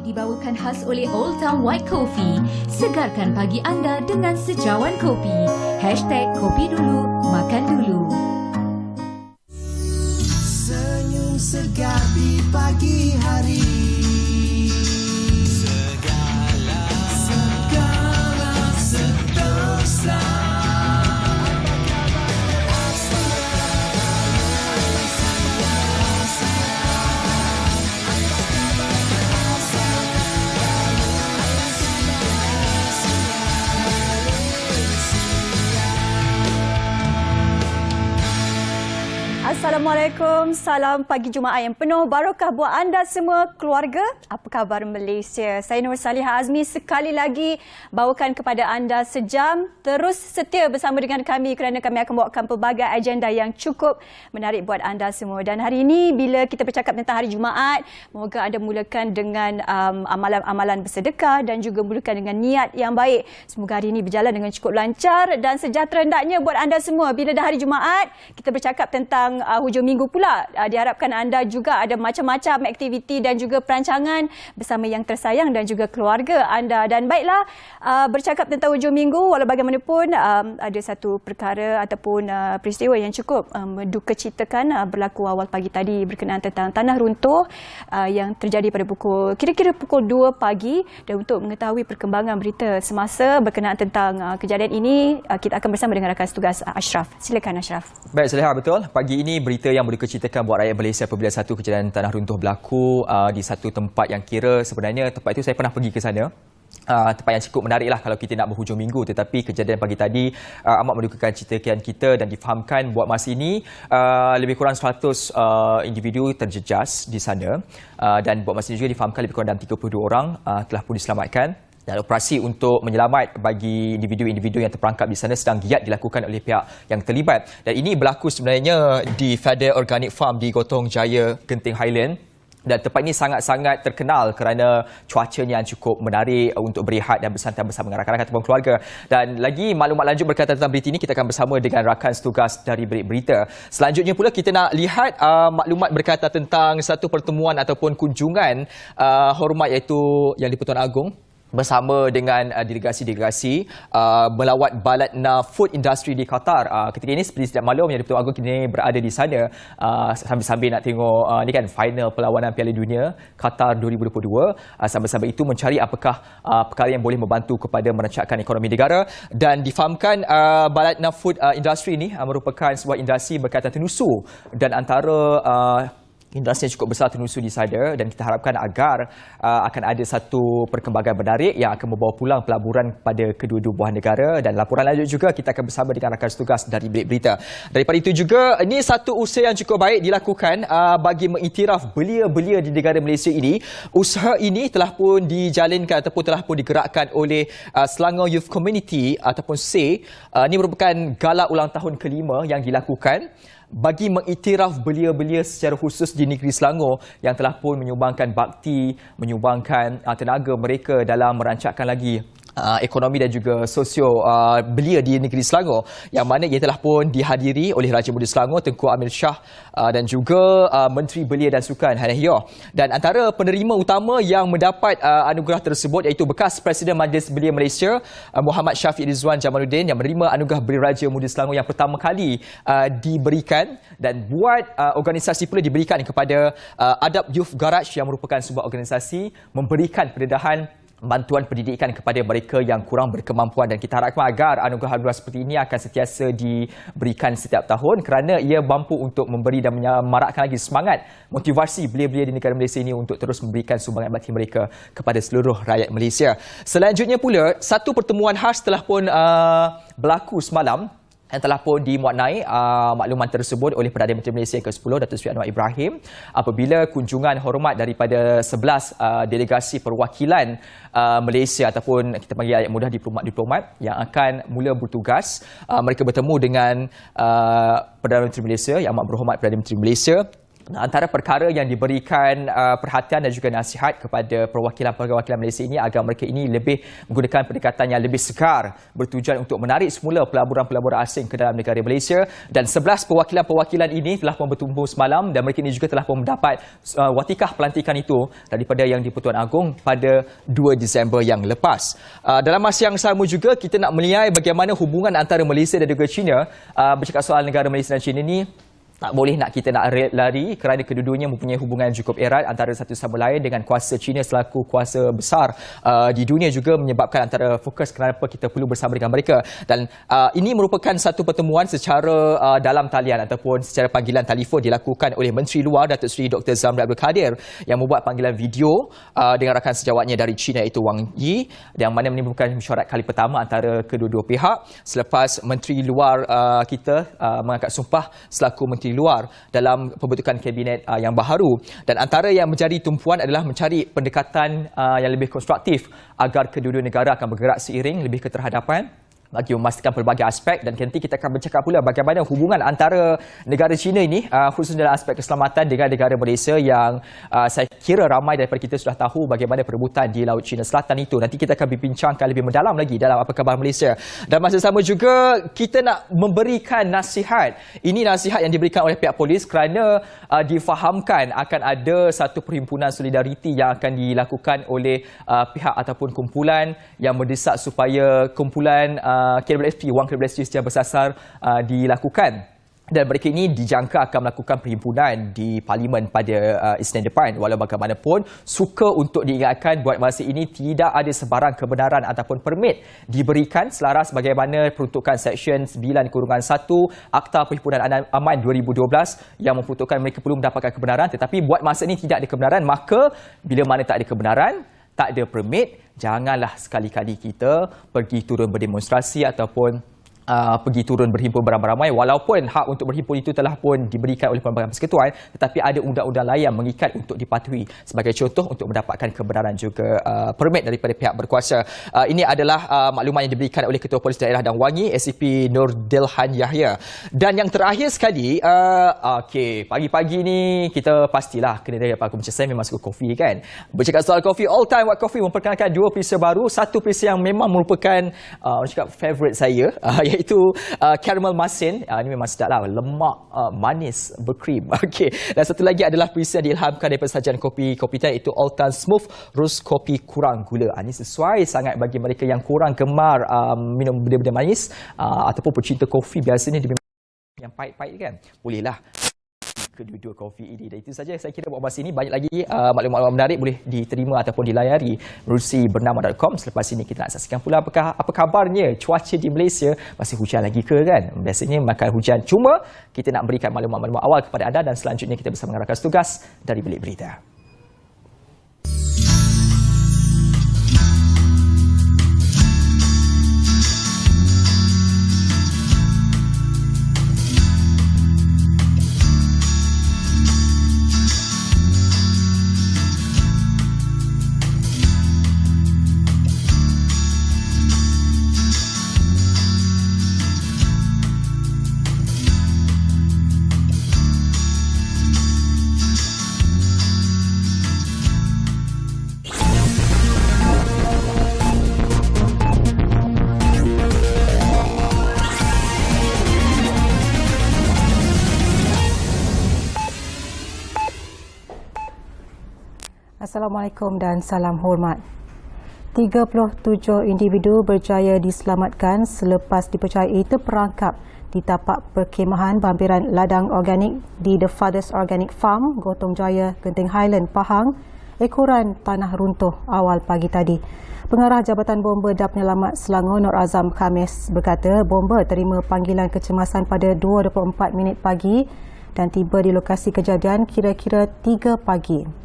Dibawakan khas oleh Old Town White Coffee. Segarkan pagi anda dengan secawan kopi. #Kopi dulu, makan dulu. Senyum segar di pagi hari. Segala sentosa. Assalamualaikum, salam pagi Jumaat yang penuh barakah buat anda semua keluarga. Apa khabar Malaysia? Saya Nur Salihah Azmi sekali lagi bawakan kepada anda sejam. Terus setia bersama dengan kami kerana kami akan bawakan pelbagai agenda yang cukup menarik buat anda semua. Dan hari ini bila kita bercakap tentang hari Jumaat, moga anda mulakan dengan amalan-amalan bersedekah dan juga mulakan dengan niat yang baik. Semoga hari ini berjalan dengan cukup lancar dan sejahtera hendaknya buat anda semua. Bila dah hari Jumaat, kita bercakap tentang hujung minggu pula. Diharapkan anda juga ada macam-macam aktiviti dan juga perancangan bersama yang tersayang dan juga keluarga anda. Dan baiklah, bercakap tentang hujung minggu, walau bagaimanapun ada satu perkara ataupun peristiwa yang cukup mendukacitakan berlaku awal pagi tadi berkenaan tentang tanah runtuh yang terjadi pada kira-kira pukul 2 pagi. Dan untuk mengetahui perkembangan berita semasa berkenaan tentang kejadian ini, kita akan bersama dengan rakan tugas Ashraf. Silakan Ashraf. Baik, Salihah, betul. Pagi ini berita yang berceritakan buat rakyat Malaysia apabila satu kejadian tanah runtuh berlaku di satu tempat yang kira sebenarnya tempat itu saya pernah pergi ke sana. Tempat yang cukup menariklah kalau kita nak berhujung minggu, tetapi kejadian pagi tadi amat mendukakan ceritakan kita dan difahamkan buat masa ini lebih kurang 100 individu terjejas di sana dan buat masa ini juga difahamkan lebih kurang dalam 32 orang telah pun diselamatkan. Dan operasi untuk menyelamat bagi individu-individu yang terperangkap di sana sedang giat dilakukan oleh pihak yang terlibat. Dan ini berlaku sebenarnya di Feather Organic Farm di Gotong Jaya, Genting Highland. Dan tempat ini sangat-sangat terkenal kerana cuacanya yang cukup menarik untuk berehat dan bersantai bersama dengan rakan-rakan ataupun keluarga. Dan lagi maklumat lanjut berkaitan tentang berita ini, kita akan bersama dengan rakan setugas dari Bilik Berita. Selanjutnya pula kita nak lihat maklumat berkaitan tentang satu pertemuan ataupun kunjungan hormat iaitu Yang di-Pertuan Agong bersama dengan delegasi-delegasi melawat Baladna Food Industry di Qatar. Ketika ini seperti setiap maklum Yang di-Pertuan Agong kini berada di sana sambil-sambil nak tengok ni kan final perlawanan Piala Dunia Qatar 2022. Sambil-sambil itu mencari apakah perkara yang boleh membantu kepada merancangkan ekonomi negara. Dan difahamkan Baladna Food Industry ini merupakan sebuah industri berkaitan tenusu dan antara industri yang cukup besar tenusu di sana, dan kita harapkan agar akan ada satu perkembangan menarik yang akan membawa pulang pelaburan pada kedua-dua buah negara. Dan laporan lanjut juga kita akan bersama dengan rakan setugas dari Bilik Berita. Daripada itu juga, ini satu usaha yang cukup baik dilakukan bagi mengiktiraf belia-belia di negara Malaysia ini. Usaha ini telah pun dijalinkan ataupun telah pun digerakkan oleh Selangor Youth Community ataupun SEY. Ini merupakan gala ulang tahun kelima yang dilakukan bagi mengiktiraf belia-belia secara khusus di negeri Selangor yang telah pun menyumbangkan bakti, menyumbangkan tenaga mereka dalam merancangkan lagi ekonomi dan juga sosio belia di negeri Selangor, yang mana ia telah pun dihadiri oleh Raja Muda Selangor Tengku Amir Shah dan juga Menteri Belia dan Sukan Hannah Yeoh. Dan antara penerima utama yang mendapat anugerah tersebut iaitu bekas Presiden Majlis Belia Malaysia Muhammad Syafiq Rizwan Jamaluddin yang menerima anugerah Belia Raja Muda Selangor yang pertama kali diberikan. Dan buat organisasi pula diberikan kepada Adab Youth Garage yang merupakan sebuah organisasi memberikan pendedahan bantuan pendidikan kepada mereka yang kurang berkemampuan. Dan kita harapkan agar anugerah-anugerah seperti ini akan sentiasa diberikan setiap tahun kerana ia mampu untuk memberi dan menyemarakkan lagi semangat motivasi belia-belia di negara Malaysia ini untuk terus memberikan sumbangan bakti mereka kepada seluruh rakyat Malaysia. Selanjutnya pula, satu pertemuan khas telah pun berlaku semalam yang telah pun dimuatnai makluman tersebut oleh Perdana Menteri Malaysia ke-10 Datuk Seri Anwar Ibrahim apabila kunjungan hormat daripada 11 delegasi perwakilan Malaysia ataupun kita panggil ayat mudah diplomat yang akan mula bertugas. Mereka bertemu dengan Perdana Menteri Malaysia, Yang Amat Berhormat Perdana Menteri Malaysia Antara perkara yang diberikan perhatian dan juga nasihat kepada perwakilan-perwakilan Malaysia ini agar mereka ini lebih menggunakan pendekatan yang lebih segar bertujuan untuk menarik semula pelaburan-pelaburan asing ke dalam negara Malaysia, dan 11 perwakilan-perwakilan ini telah pun bertumbuh semalam dan mereka ini juga telah pun mendapat watikah pelantikan itu daripada Yang di-Pertuan Agong pada 2 Disember yang lepas. Dalam masa yang sama juga kita nak melihat bagaimana hubungan antara Malaysia dan juga China. Bercakap soal negara Malaysia dan China ni, tak boleh kita nak lari kerana kedua-duanya mempunyai hubungan cukup erat antara satu sama lain, dengan kuasa China selaku kuasa besar di dunia juga menyebabkan antara fokus kenapa kita perlu bersama dengan mereka. Dan ini merupakan satu pertemuan secara dalam talian ataupun secara panggilan telefon dilakukan oleh Menteri Luar Datuk Seri Dr. Zamri Abdul Kadir yang membuat panggilan video dengan rakan sejawatnya dari China iaitu Wang Yi, yang mana menimbulkan mesyuarat kali pertama antara kedua-dua pihak selepas Menteri Luar kita mengangkat sumpah selaku Menteri Luar dalam pembentukan kabinet yang baharu. Dan antara yang menjadi tumpuan adalah mencari pendekatan yang lebih konstruktif agar kedua-dua negara akan bergerak seiring lebih keterhadapan bagi memastikan pelbagai aspek. Dan nanti kita akan bercakap pula bagaimana hubungan antara negara China ini khususnya dalam aspek keselamatan dengan negara Malaysia yang saya kira ramai daripada kita sudah tahu bagaimana perebutan di Laut China Selatan itu. Nanti kita akan berbincangkan lebih mendalam lagi dalam Apa Khabar Malaysia. Dan masa sama juga kita nak memberikan nasihat. Ini nasihat yang diberikan oleh pihak polis kerana difahamkan akan ada satu perhimpunan solidariti yang akan dilakukan oleh pihak ataupun kumpulan yang mendesak supaya kumpulan KWSP, Wang KWSP secara bersasar dilakukan. Dan mereka ini dijangka akan melakukan perhimpunan di Parlimen pada Isnin depan. Walau bagaimanapun, suka untuk diingatkan buat masa ini tidak ada sebarang kebenaran ataupun permit diberikan selaras bagaimana peruntukan Seksyen 9-1 Akta Perhimpunan Aman 2012 yang memperuntukkan mereka perlu mendapatkan kebenaran. Tetapi buat masa ini tidak ada kebenaran, maka bila mana tak ada kebenaran, tak ada permit, janganlah sekali-kali kita pergi turun berdemonstrasi ataupun pergi turun berhimpun beramai-ramai, walaupun hak untuk berhimpun itu telah pun diberikan oleh Perlembagaan Persekutuan, tetapi ada undang-undang lain yang mengikat untuk dipatuhi. Sebagai contoh, untuk mendapatkan kebenaran juga permit daripada pihak berkuasa. Ini adalah maklumat yang diberikan oleh Ketua Polis Daerah Dan Wangi, SCP Nur Dilhan Yahya. Dan yang terakhir sekali, pagi-pagi ni kita pastilah kena dari aku macam saya memang suka kopi kan. Bercakap soal kopi, All Time White Coffee memperkenalkan 2 perisa baru. Satu perisa yang memang merupakan favourite saya, iaitu caramel masin. Ini memang sedap lah, lemak, manis, berkrim. Dan satu lagi adalah perisa yang diilhamkan daripada sajian kopi Tan, iaitu All Time Smooth Roast Kopi kurang gula. Ini sesuai sangat bagi mereka yang kurang gemar minum benda-benda manis ataupun pecinta kopi biasanya dia yang pahit-pahit kan. Bolehlah kedua-dua kopi ini. Dan itu saja saya kira buat masa ini. Banyak lagi maklumat-maklumat menarik boleh diterima ataupun dilayari melalui bernama.com. Selepas ini kita nak saksikan pula apa kabarnya cuaca di Malaysia. Masih hujan lagi ke kan? Biasanya makan hujan. Cuma kita nak berikan maklumat-maklumat awal kepada anda dan selanjutnya kita bersama dengan rakan tugas dari Bilik Berita. Assalamualaikum dan salam hormat. 37 individu berjaya diselamatkan selepas dipercayai terperangkap di tapak perkhemahan bampiran ladang organik di The Fathers Organic Farm, Gotong Jaya, Genting Highland, Pahang, ekoran tanah runtuh awal pagi tadi. Pengarah Jabatan Bomba dan Penyelamat Selangor Nur Azam Khamis berkata bomba terima panggilan kecemasan pada 2:24 pagi dan tiba di lokasi kejadian kira-kira 3 pagi.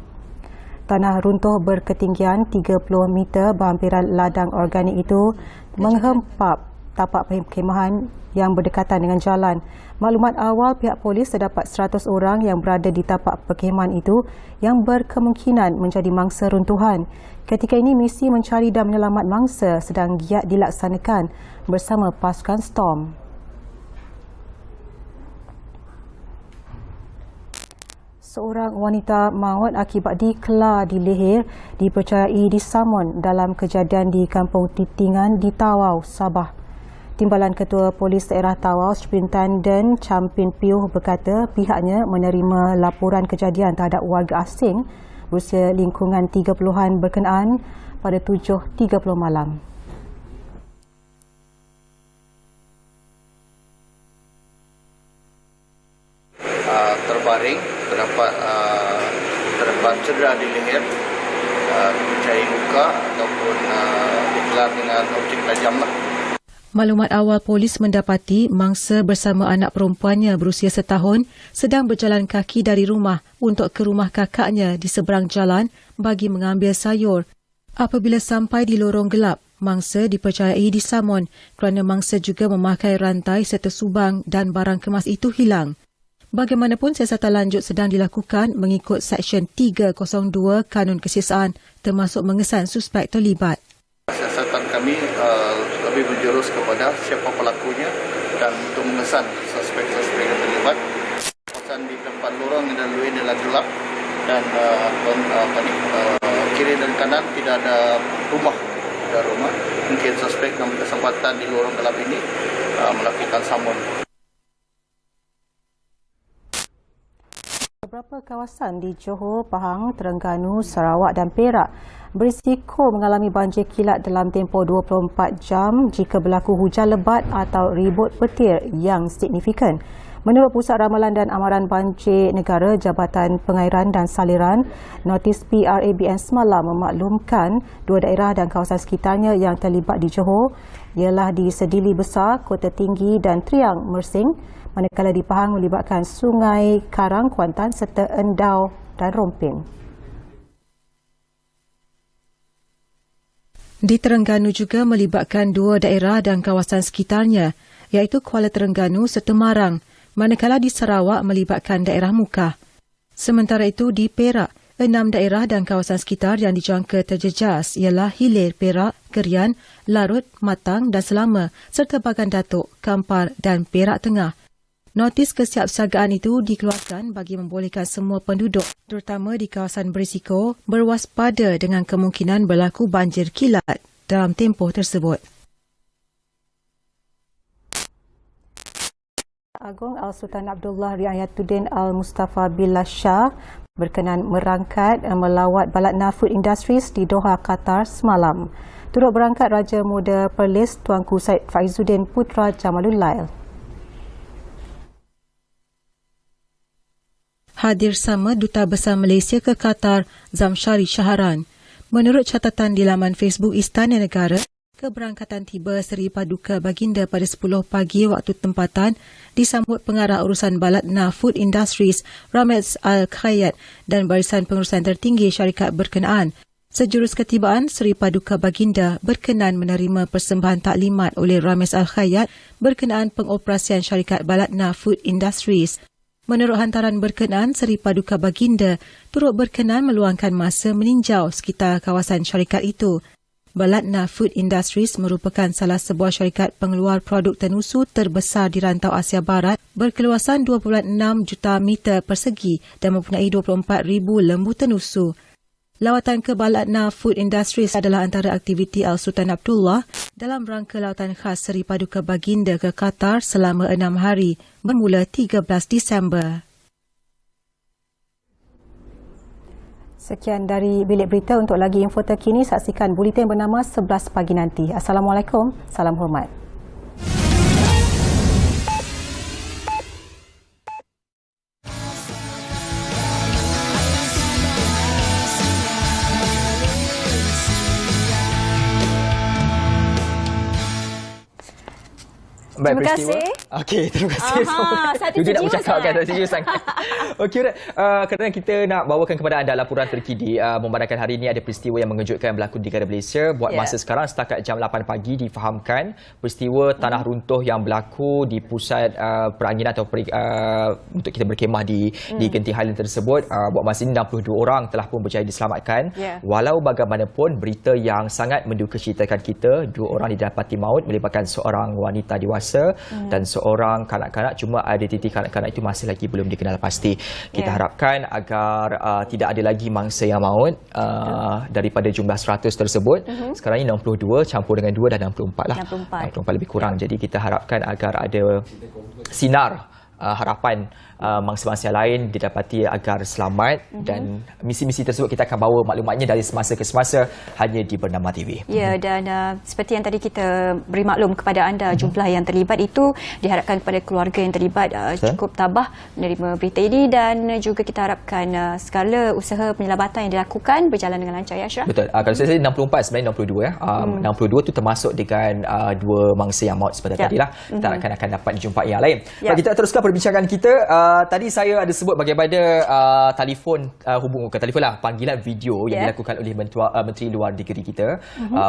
Tanah runtuh berketinggian 30 meter berhampiran ladang organik itu menghempap tapak perkhemahan yang berdekatan dengan jalan. Maklumat awal pihak polis terdapat 100 orang yang berada di tapak perkhemahan itu yang berkemungkinan menjadi mangsa runtuhan. Ketika ini misi mencari dan menyelamat mangsa sedang giat dilaksanakan bersama pasukan STORM. Seorang wanita maut akibat dikelar di leher dipercayai disamun dalam kejadian di Kampung Titingan di Tawau, Sabah. Timbalan Ketua Polis Daerah Tawau, Superintendent Champin Piuh berkata pihaknya menerima laporan kejadian terhadap warga asing berusia lingkungan 30-an berkenaan pada 7.30 malam. Terbaring, terdapat cedera di leher, cari luka ataupun dikelar dengan objek tajam lah. Maklumat awal polis mendapati mangsa bersama anak perempuannya berusia setahun sedang berjalan kaki dari rumah untuk ke rumah kakaknya di seberang jalan bagi mengambil sayur. Apabila sampai di lorong gelap, mangsa dipercayai disamun kerana mangsa juga memakai rantai serta subang dan barang kemas itu hilang. Bagaimanapun siasatan lanjut sedang dilakukan mengikut Seksyen 302 Kanun Kesiasaan termasuk mengesan suspek terlibat. Siasatan kami lebih berjurus kepada siapa pelakunya dan untuk mengesan suspek-suspek yang terlibat. Kawasan di tempat lorong dan luar adalah gelap dan kiri dan kanan tidak ada rumah. Mungkin suspek dalam kesempatan di lorong gelap ini melakukan samun. Beberapa kawasan di Johor, Pahang, Terengganu, Sarawak dan Perak berisiko mengalami banjir kilat dalam tempoh 24 jam jika berlaku hujan lebat atau ribut petir yang signifikan. Menurut Pusat Ramalan dan Amaran Banjir Negara Jabatan Pengairan dan Saliran, notis PRABN semalam memaklumkan dua daerah dan kawasan sekitarnya yang terlibat di Johor ialah di Sedili Besar, Kota Tinggi dan Triang Mersing, manakala di Pahang melibatkan Sungai Karang, Kuantan serta Endau dan Rompin. Di Terengganu juga melibatkan dua daerah dan kawasan sekitarnya, iaitu Kuala Terengganu serta Marang, manakala di Sarawak melibatkan daerah Mukah. Sementara itu di Perak, 6 daerah dan kawasan sekitar yang dijangka terjejas ialah Hilir, Perak, Kerian, Larut, Matang dan Selama serta Bagan Datuk, Kampar dan Perak Tengah. Notis kesiapsiagaan itu dikeluarkan bagi membolehkan semua penduduk, terutama di kawasan berisiko, berwaspada dengan kemungkinan berlaku banjir kilat dalam tempoh tersebut. Agong Al-Sultan Abdullah Riayatuddin Al-Mustafa Billah Shah berkenan merangkat melawat Balatna Food Industries di Doha, Qatar semalam. Turut berangkat Raja Muda Perlis Tuanku Said Faizuddin Putra Jamalul Lail. Hadir sama Duta Besar Malaysia ke Qatar, Zamshari Syaharan. Menurut catatan di laman Facebook Istana Negara, keberangkatan tiba Seri Paduka Baginda pada 10 pagi waktu tempatan disambut pengarah urusan Balatna Food Industries, Ramez Al-Khayyat dan barisan pengurusan tertinggi syarikat berkenaan. Sejurus ketibaan, Seri Paduka Baginda berkenan menerima persembahan taklimat oleh Ramez Al-Khayyat berkenaan pengoperasian syarikat Balatna Food Industries. Menurut hantaran berkenaan, Seri Paduka Baginda turut berkenan meluangkan masa meninjau sekitar kawasan syarikat itu. Balatna Food Industries merupakan salah sebuah syarikat pengeluar produk tenusu terbesar di rantau Asia Barat berkeluasan 2.6 juta meter persegi dan mempunyai 24,000 lembu tenusu. Lawatan ke Balatna Food Industries adalah antara aktiviti Al-Sultan Abdullah dalam rangka lawatan khas Seri Paduka Baginda ke Qatar selama 6 hari bermula 13 Disember. Sekian dari Bilik Berita. Untuk lagi info terkini, saksikan buletin bernama 11 pagi nanti. Assalamualaikum, salam hormat. Terima kasih. Okey, terima kasih. Satu tidak setuju bercakapkan, sangat. tak setuju sangat. Okey, kerana kita nak bawakan kepada anda laporan terkini memandangkan hari ini ada peristiwa yang mengejutkan berlaku di negara Malaysia. Buat masa sekarang, setakat jam 8 pagi difahamkan peristiwa tanah runtuh yang berlaku di pusat peranginan atau untuk kita berkemah di Genting Highland tersebut. Buat masa ini 62 orang telah pun berjaya diselamatkan. Walau bagaimanapun, berita yang sangat mendukacitakan kita, 2 orang didapati maut melibatkan seorang wanita dewasa dan seorang seorang kanak-kanak, cuma identiti kanak-kanak itu masih lagi belum dikenal pasti. Kita harapkan agar tidak ada lagi mangsa yang maut daripada jumlah 100 tersebut. Sekarang ini 62 campur dengan 2 dah 64 lah. 64 lebih kurang. Jadi kita harapkan agar ada sinar harapan mangsa-mangsa lain didapati agar selamat dan misi-misi tersebut kita akan bawa maklumatnya dari semasa ke semasa hanya di Bernama TV. Ya, dan seperti yang tadi kita beri maklum kepada anda, jumlah yang terlibat itu diharapkan kepada keluarga yang terlibat cukup tabah menerima berita ini, dan juga kita harapkan segala usaha penyelamatan yang dilakukan berjalan dengan lancar, ya Ashraf? Betul. Kalau saya 64 sebenarnya 62 ya. 62 tu termasuk dengan dua mangsa yang maut seperti tadi lah. Kita akan dapat dijumpai yang lain. Baik, kita teruskan perbincangan kita. Tadi saya ada sebut bagaimana panggilan video yang dilakukan oleh Menteri Luar Negeri kita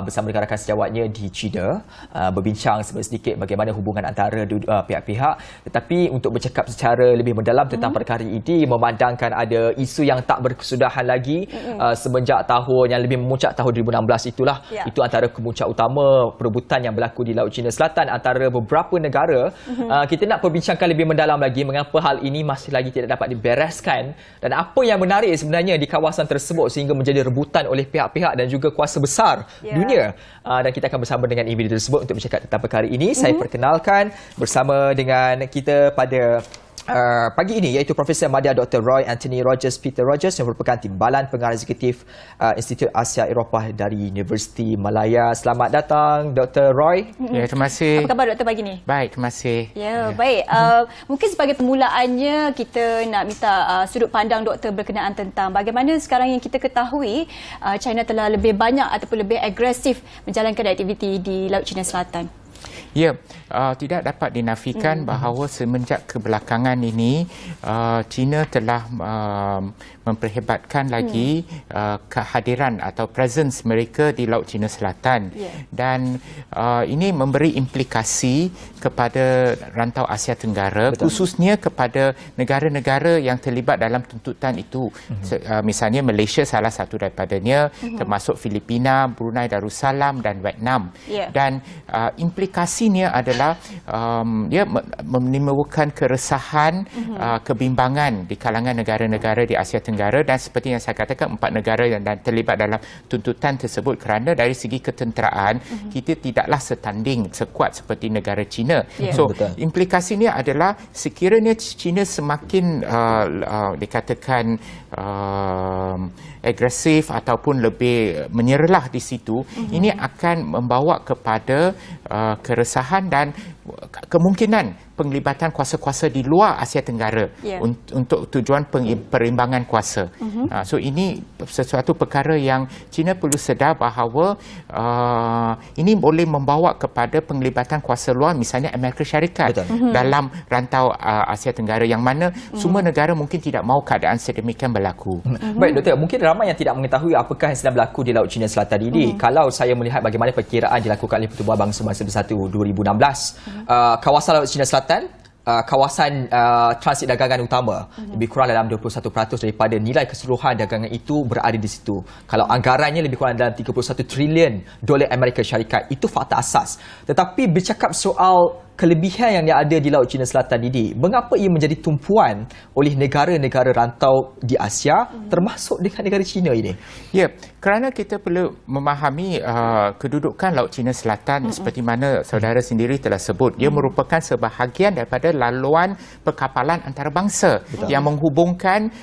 bersama rakan sejawatnya di China, berbincang sedikit bagaimana hubungan antara pihak-pihak. Tetapi untuk bercakap secara lebih mendalam tentang perkara ini, memandangkan ada isu yang tak berkesudahan lagi semenjak tahun yang lebih memuncak tahun 2016 itulah. Itu antara kemuncak utama perebutan yang berlaku di Laut Cina Selatan antara beberapa negara. Kita nak perbincangkan lebih mendalam lagi mengapa hal ini masih lagi tidak dapat dibereskan dan apa yang menarik sebenarnya di kawasan tersebut sehingga menjadi rebutan oleh pihak-pihak dan juga kuasa besar dunia. Dan kita akan bersama dengan individu tersebut untuk bercakap tentang perkara ini. Saya perkenalkan bersama dengan kita pada pagi ini iaitu Profesor Madya Dr. Roy Anthony Rogers Peter Rogers yang merupakan Timbalan Pengarah Eksekutif Institut Asia Eropah dari Universiti Malaya. Selamat datang Dr. Roy. Ya, terima kasih. Apa khabar doktor pagi ni? Baik, terima kasih. Ya, baik. Mungkin sebagai permulaannya kita nak minta sudut pandang doktor berkenaan tentang bagaimana sekarang yang kita ketahui China telah lebih banyak ataupun lebih agresif menjalankan aktiviti di Laut Cina Selatan. Ya, tidak dapat dinafikan bahawa semenjak kebelakangan ini China telah memperhebatkan lagi kehadiran atau presence mereka di Laut Cina Selatan. Dan ini memberi implikasi kepada rantau Asia Tenggara, khususnya kepada negara-negara yang terlibat dalam tuntutan itu. Misalnya Malaysia salah satu daripadanya, termasuk Filipina, Brunei Darussalam dan Vietnam. Dan implikasinya adalah menimbulkan keresahan, kebimbangan di kalangan negara-negara di Asia Tenggara, dan seperti yang saya katakan 4 negara yang terlibat dalam tuntutan tersebut kerana dari segi ketenteraan kita tidaklah setanding sekuat seperti negara China. So implikasinya adalah sekiranya China semakin dikatakan agresif ataupun lebih menyerlah di situ, ini akan membawa kepada keresahan dan kemungkinan penglibatan kuasa-kuasa di luar Asia Tenggara untuk tujuan perimbangan kuasa. So ini sesuatu perkara yang China perlu sedar bahawa ini boleh membawa kepada penglibatan kuasa luar, misalnya Amerika Syarikat dalam rantau Asia Tenggara, yang mana semua negara mungkin tidak mahu keadaan sedemikian berlaku. Baik Doktor, mungkin ramai yang tidak mengetahui apakah yang sedang berlaku di Laut Cina Selatan ini. Kalau saya melihat bagaimana perkiraan dilakukan oleh Pertubuhan Bangsa-Bangsa Bersatu 2016, kawasan Laut Cina Selatan, kawasan transit dagangan utama, lebih kurang dalam 21% daripada nilai keseluruhan dagangan itu berada di situ. Kalau anggarannya lebih kurang dalam 31 trilion dolar Amerika Syarikat, itu fakta asas. Tetapi bercakap soal kelebihan yang ada di Laut Cina Selatan ini, mengapa ia menjadi tumpuan oleh negara-negara rantau di Asia, termasuk dengan negara China ini? Ya, kerana kita perlu memahami kedudukan Laut Cina Selatan seperti mana saudara sendiri telah sebut. Ia merupakan sebahagian daripada laluan perkapalan antarabangsa yang menghubungkan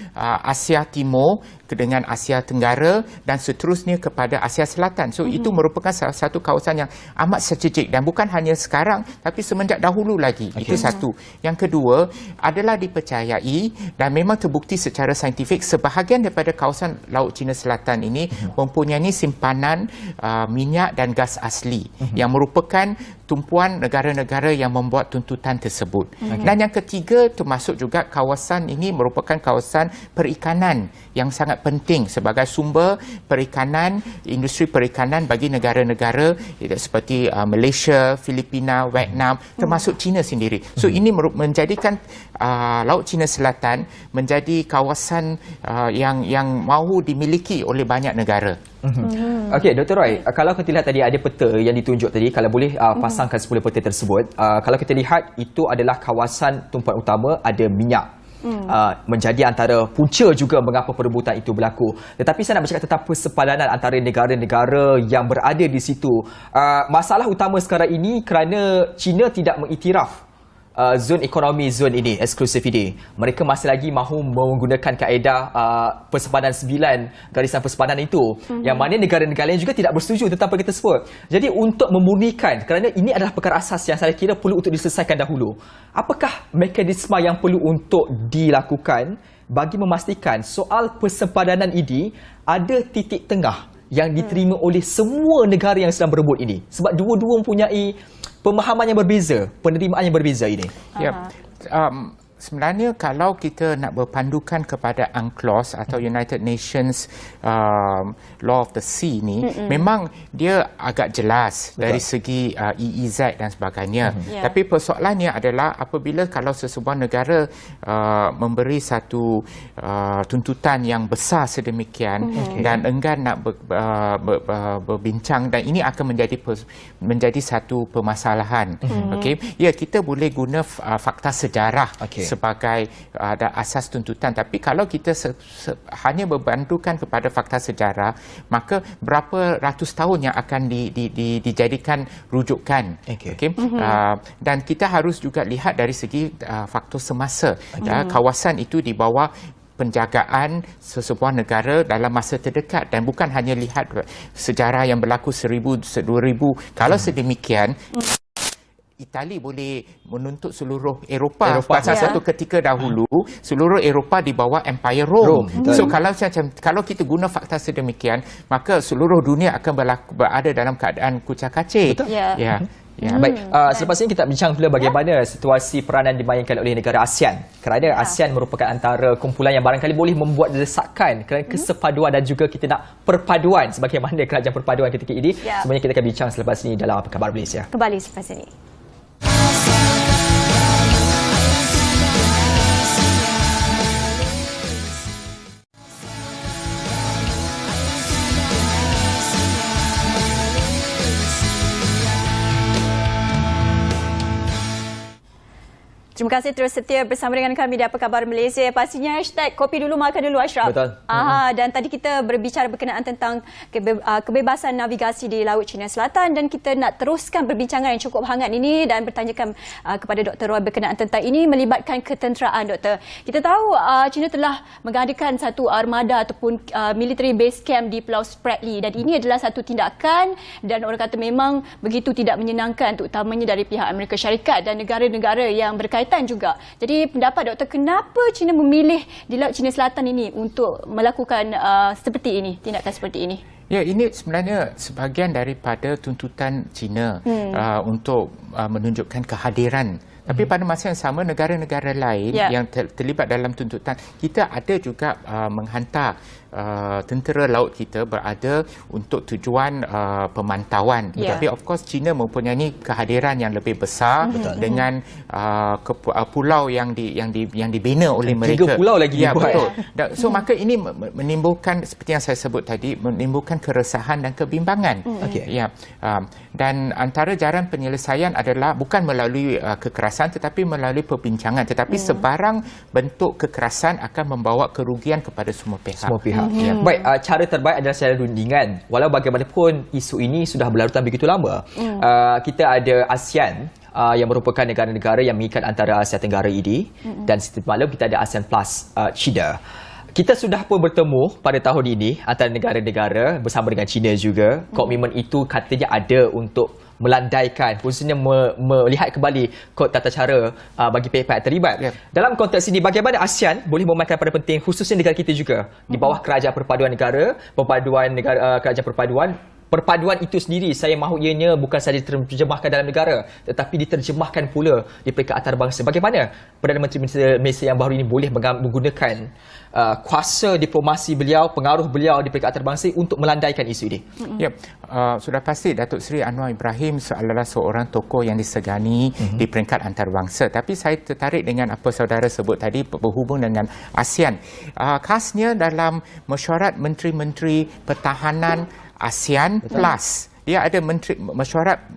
Asia Timur dengan Asia Tenggara dan seterusnya kepada Asia Selatan. So itu merupakan salah satu kawasan yang amat strategik, dan bukan hanya sekarang tapi semenjak dahulu lagi. Itu satu. Yang kedua adalah dipercayai dan memang terbukti secara saintifik sebahagian daripada kawasan Laut Cina Selatan ini mempunyai simpanan minyak dan gas asli yang merupakan tumpuan negara-negara yang membuat tuntutan tersebut. Dan yang ketiga, termasuk juga kawasan ini merupakan kawasan perikanan yang sangat penting sebagai sumber perikanan, industri perikanan bagi negara-negara seperti Malaysia, Filipina, Vietnam, termasuk China sendiri. So ini menjadikan Laut Cina Selatan menjadi kawasan yang mahu dimiliki oleh banyak negara. Okey, Dr. Roy, kalau kita lihat tadi ada peta yang ditunjuk tadi, kalau boleh pasangkan 10 peta tersebut. Kalau kita lihat itu adalah kawasan tumpuan utama ada minyak. Menjadi antara punca juga mengapa perebutan itu berlaku. Tetapi saya nak bercakap tentang persepadanan antara negara-negara yang berada di situ. Masalah utama sekarang ini kerana China tidak mengiktiraf zon ekonomi zon ini, eksklusif ini. Mereka masih lagi mahu menggunakan kaedah persepadanan 9 garisan persepadanan itu, yang mana negara-negara lain juga tidak bersetuju tentang perkara tersebut. Jadi untuk memurnikan, kerana ini adalah perkara asas yang saya kira perlu untuk diselesaikan dahulu, apakah mekanisme yang perlu untuk dilakukan bagi memastikan soal persepadanan ini ada titik tengah yang diterima oleh semua negara yang sedang berebut ini? Sebab dua-dua mempunyai pemahaman yang berbeza, penerimaan yang berbeza ini. Ya. Sebenarnya kalau kita nak berpandukan kepada UNCLOS atau United Nations Law of the Sea ni, memang dia agak jelas dari segi EEZ dan sebagainya. Tapi persoalannya adalah apabila kalau sesebuah negara memberi satu tuntutan yang besar sedemikian dan enggan nak berbincang, dan ini akan menjadi satu permasalahan. Okey, ya, kita boleh guna fakta sejarah sebagai asas tuntutan, tapi kalau kita hanya berpandukan kepada fakta sejarah, maka berapa ratus tahun yang akan dijadikan rujukan. Dan kita harus juga lihat dari segi faktor semasa. Kawasan itu di bawah penjagaan sesebuah negara dalam masa terdekat, dan bukan hanya lihat sejarah yang berlaku 1000, 2000. Kalau sedemikian, Itali boleh menuntut seluruh Eropah. Pasal satu ketika dahulu seluruh Eropah di bawah Empire Rome. So kalau kita guna fakta sedemikian, maka seluruh dunia akan berada dalam keadaan kucak-kacir. Baik, selepas ini kita bincang pula bagaimana situasi peranan dimainkan oleh negara ASEAN. Kerana ASEAN merupakan antara kumpulan yang barangkali boleh membuat desakan kerana kesepaduan dan juga kita nak perpaduan sebagaimana kerajaan perpaduan ketika ini. Sebenarnya kita akan bincang selepas ini dalam Apa Khabar Malaysia. Kembali selepas ini. Terima kasih terus setia bersama dengan kami di Apa Khabar Malaysia. Pastinya hashtag kopi dulu makan dulu, Ashraf. Betul. Dan tadi kita berbicara berkenaan tentang kebebasan navigasi di Laut Cina Selatan, dan kita nak teruskan perbincangan yang cukup hangat ini dan bertanyakan kepada Dr. Roy berkenaan tentang ini melibatkan ketenteraan, Doktor. Kita tahu China telah mengadakan satu armada ataupun military base camp di Pulau Spratly, dan ini adalah satu tindakan dan orang kata memang begitu tidak menyenangkan, terutamanya dari pihak Amerika Syarikat dan negara-negara yang berkaitan juga. Jadi pendapat Doktor, kenapa China memilih di Laut Cina Selatan ini untuk melakukan seperti ini, tindakan seperti ini? Ya, ini sebenarnya sebahagian daripada tuntutan China untuk menunjukkan kehadiran. Tapi pada masa yang sama, negara-negara lain yang terlibat dalam tuntutan, kita ada juga menghantar tentera laut kita berada untuk tujuan pemantauan. Tapi of course China mempunyai kehadiran yang lebih besar dengan pulau yang dibina oleh mereka. 3 pulau lagi dibuat. Betul. So maka ini menimbulkan, seperti yang saya sebut tadi, menimbulkan keresahan dan kebimbangan. Dan antara jalan penyelesaian adalah bukan melalui kekerasan tetapi melalui perbincangan. Tetapi sebarang bentuk kekerasan akan membawa kerugian kepada semua pihak. Baik, cara terbaik adalah secara rundingan. Walau bagaimanapun isu ini sudah berlarutan begitu lama. Kita ada ASEAN yang merupakan negara-negara yang mengikat antara Asia Tenggara ini, dan semalam kita ada ASEAN Plus China. Kita sudah pun bertemu pada tahun ini antara negara-negara bersama dengan China juga. Komitmen itu katanya ada untuk melandaikan, khususnya melihat kembali kod tata cara bagi pihak-pihak terlibat. Dalam konteks ini, bagaimana ASEAN boleh memainkan peranan penting, khususnya negara kita juga di bawah kerajaan perpaduan negara, kerajaan perpaduan, perpaduan itu sendiri saya mahu ianya bukan sahaja diterjemahkan dalam negara tetapi diterjemahkan pula di peringkat antarabangsa. Bagaimana Perdana Menteri Malaysia yang baru ini boleh menggunakan kuasa diplomasi beliau, pengaruh beliau di peringkat antarabangsa untuk melandaikan isu ini? Ya, sudah pasti Datuk Seri Anwar Ibrahim adalah seorang tokoh yang disegani di peringkat antarabangsa. Tapi saya tertarik dengan apa saudara sebut tadi berhubung dengan ASEAN. Khasnya dalam mesyuarat Menteri-Menteri Pertahanan ASEAN Plus. Dia ada mesyuarat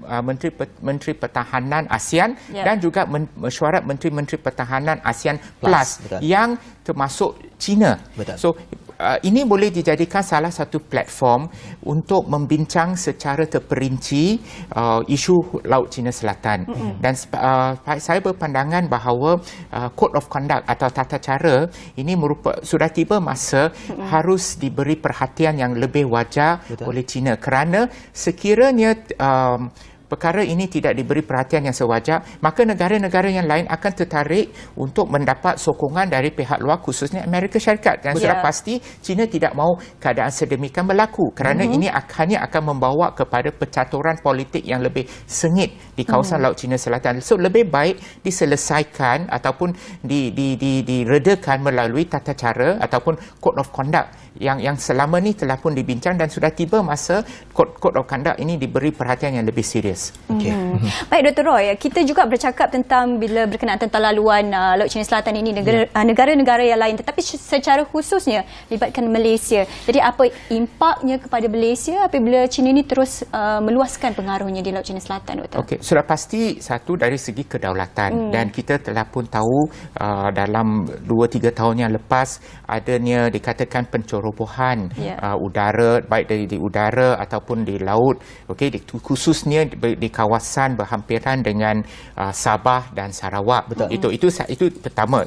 Menteri Pertahanan ASEAN dan juga mesyuarat Menteri-Menteri Pertahanan ASEAN Plus yang termasuk China. So ini boleh dijadikan salah satu platform untuk membincang secara terperinci isu Laut Cina Selatan. Dan saya berpandangan bahawa Code of Conduct atau tata cara ini sudah tiba masa harus diberi perhatian yang lebih wajar oleh China, kerana sekiranya perkara ini tidak diberi perhatian yang sewajar, maka negara-negara yang lain akan tertarik untuk mendapat sokongan dari pihak luar, khususnya Amerika Syarikat. Dan sudah pasti China tidak mahu keadaan sedemikian berlaku, kerana ini hanya akan membawa kepada percaturan politik yang lebih sengit di kawasan Laut Cina Selatan. So lebih baik diselesaikan ataupun diredakan melalui tata cara ataupun Code of Conduct yang selama ni telah pun dibincang, dan sudah tiba masa Code of Conduct ini diberi perhatian yang lebih serius. Baik Dr. Roy, kita juga bercakap tentang bila berkenaan tentang laluan Laut Cina Selatan ini negara-negara yang lain, tetapi secara khususnya libatkan Malaysia. Jadi apa impaknya kepada Malaysia apabila China ini terus meluaskan pengaruhnya di Laut Cina Selatan, Dr. Okey, sudah pasti satu dari segi kedaulatan, dan kita telah pun tahu dalam 2-3 tahun yang lepas adanya dikatakan pencerobohan udara, baik dari di udara ataupun di laut, khususnya di kawasan berhampiran dengan Sabah dan Sarawak. Itu pertama.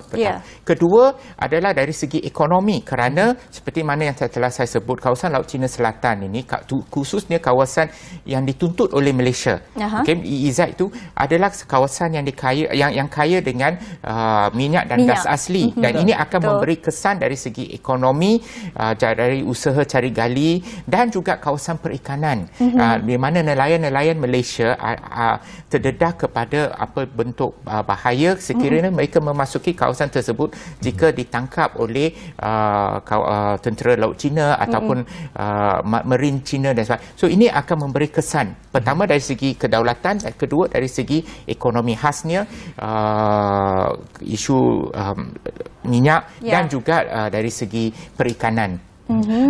Kedua adalah dari segi ekonomi, kerana seperti mana yang telah saya sebut, kawasan Laut Cina Selatan ini khususnya kawasan yang dituntut oleh Malaysia. EEZ itu adalah kawasan yang kaya dengan minyak dan gas asli, dan ini akan memberi kesan dari segi ekonomi, dari usaha cari gali dan juga kawasan perikanan, di mana nelayan-nelayan Malaysia terdedah kepada apa bentuk bahaya sekiranya mereka memasuki kawasan tersebut jika ditangkap oleh tentera Laut Cina ataupun Marine Cina dan sebagainya. So ini akan memberi kesan, pertama dari segi kedaulatan, dan kedua dari segi ekonomi, khasnya isu minyak dan juga dari segi perikanan.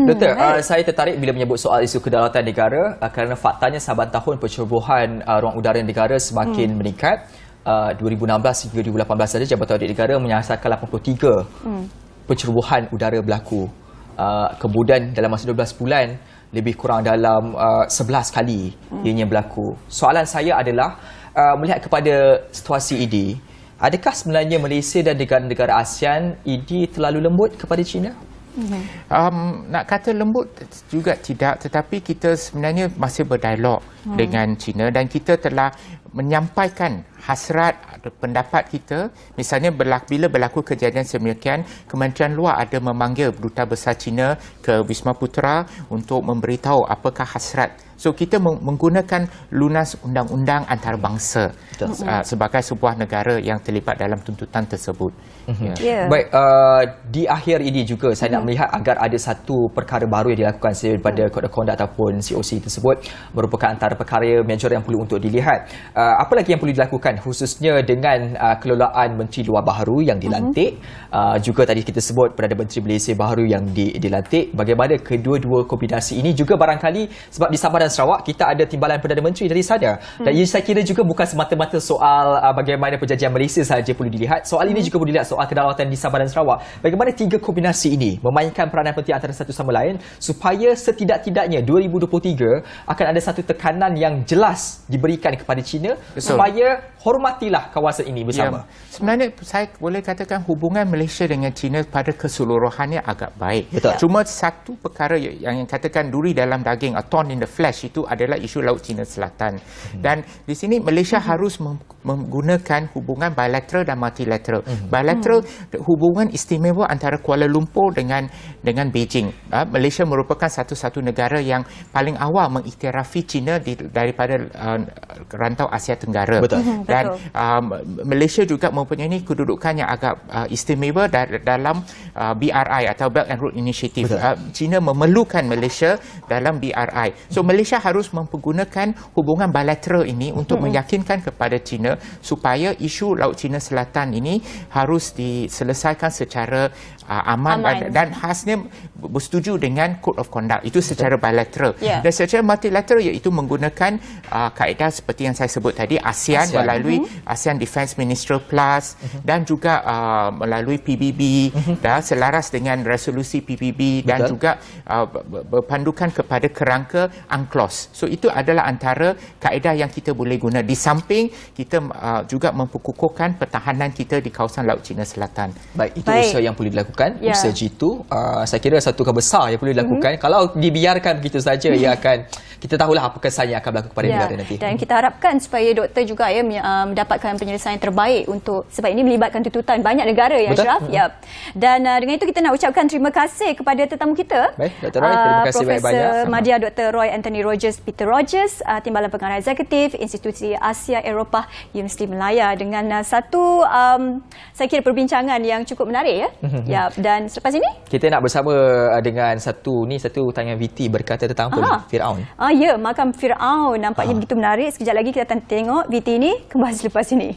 Doktor, saya tertarik bila menyebut soal isu kedaulatan negara kerana faktanya saban tahun pencerobohan ruang udara negara semakin meningkat. 2016 hingga 2018 saja Jabatan Audit Negara menyiasatkan 83 pencerobohan udara berlaku. Kemudian dalam masa 12 bulan lebih kurang dalam 11 kali ianya berlaku. Soalan saya adalah melihat kepada situasi ini, adakah sebenarnya Malaysia dan negara-negara ASEAN ini terlalu lembut kepada China? Nak kata lembut juga tidak, tetapi kita sebenarnya masih berdialog dengan China, dan kita telah menyampaikan hasrat pendapat kita. Misalnya bila berlaku kejadian sedemikian, Kementerian Luar ada memanggil Duta Besar China ke Wisma Putra untuk memberitahu apakah hasrat. So kita menggunakan lunas undang-undang antarabangsa sebagai sebuah negara yang terlibat dalam tuntutan tersebut. Baik, di akhir ini juga saya nak melihat agar ada satu perkara baru yang dilakukan daripada Code of Conduct ataupun COC tersebut, merupakan antara perkara major yang perlu untuk dilihat. Apa lagi yang perlu dilakukan khususnya dengan kelolaan Menteri Luar baru yang dilantik, juga tadi kita sebut Perdana Menteri Malaysia baru yang dilantik. Bagaimana kedua-dua kombinasi ini juga barangkali sebab di Sabah dan Sarawak kita ada timbalan Perdana Menteri dari sana, dan ini saya kira juga bukan semata-mata soal bagaimana perjanjian Malaysia sahaja perlu dilihat. Soal ini juga perlu dilihat soal kedaulatan di Sabah dan Sarawak. Bagaimana tiga kombinasi ini memainkan peranan penting antara satu sama lain supaya setidak-tidaknya 2023 akan ada satu tekanan yang jelas diberikan kepada China supaya hormatilah kawasan ini bersama. Sebenarnya saya boleh katakan hubungan Malaysia dengan China pada keseluruhannya agak baik. Cuma satu perkara yang katakan duri dalam daging, a thorn in the flesh, itu adalah isu Laut Cina Selatan. Dan di sini Malaysia harus menggunakan hubungan bilateral dan multilateral. Bilateral hubungan istimewa antara Kuala Lumpur dengan Beijing. Malaysia merupakan satu-satu negara yang paling awal mengiktiraffi China daripada rantau Asia Tenggara. Betul. Dan Malaysia juga mempunyai kedudukan yang agak istimewa dalam BRI atau Belt and Road Initiative. China memerlukan Malaysia dalam BRI. So Malaysia harus mempergunakan hubungan bilateral ini untuk meyakinkan kepada China supaya isu Laut Cina Selatan ini harus diselesaikan secara aman. Dan khasnya bersetuju dengan Code of Conduct. Itu secara bilateral. Dan secara multilateral iaitu menggunakan kaedah seperti yang saya sebut tadi, ASEAN. Melalui ASEAN Defence Ministerial Plus dan juga melalui PBB dan selaras dengan resolusi PBB dan juga berpandukan kepada kerangka UNCLOS. So itu adalah antara kaedah yang kita boleh guna. Di samping kita juga memperkukuhkan pertahanan kita di kawasan Laut Cina Selatan. Baik, itu usaha yang boleh dilakukan. Usaha G2 saya kira satu besar yang boleh dilakukan. Kalau dibiarkan begitu saja, ia akan, kita tahulah apa kesan yang akan berlaku kepada negara nanti. Dan kita harapkan supaya doktor juga mendapatkan penyelesaian terbaik untuk, sebab ini melibatkan tuntutan banyak negara ya, Ashraf. Dan dengan itu kita nak ucapkan terima kasih kepada tetamu kita. Baik, Dr. Roy, terima kasih banyak-banyak. Profesor Madya Dr. Roy Anthony Rogers Peter Rogers, Timbalan Pengarah Eksekutif Institusi Asia Eropah Universiti Melaya, dengan satu saya kira perbincangan yang cukup menarik ya. Dan selepas ini kita nak bersama dengan satu tayangan VT berkata tentang apa? Firaun. Ya, makam Firaun nampaknya begitu menarik. Sekejap lagi kita akan tengok VT ini, kembali selepas ini.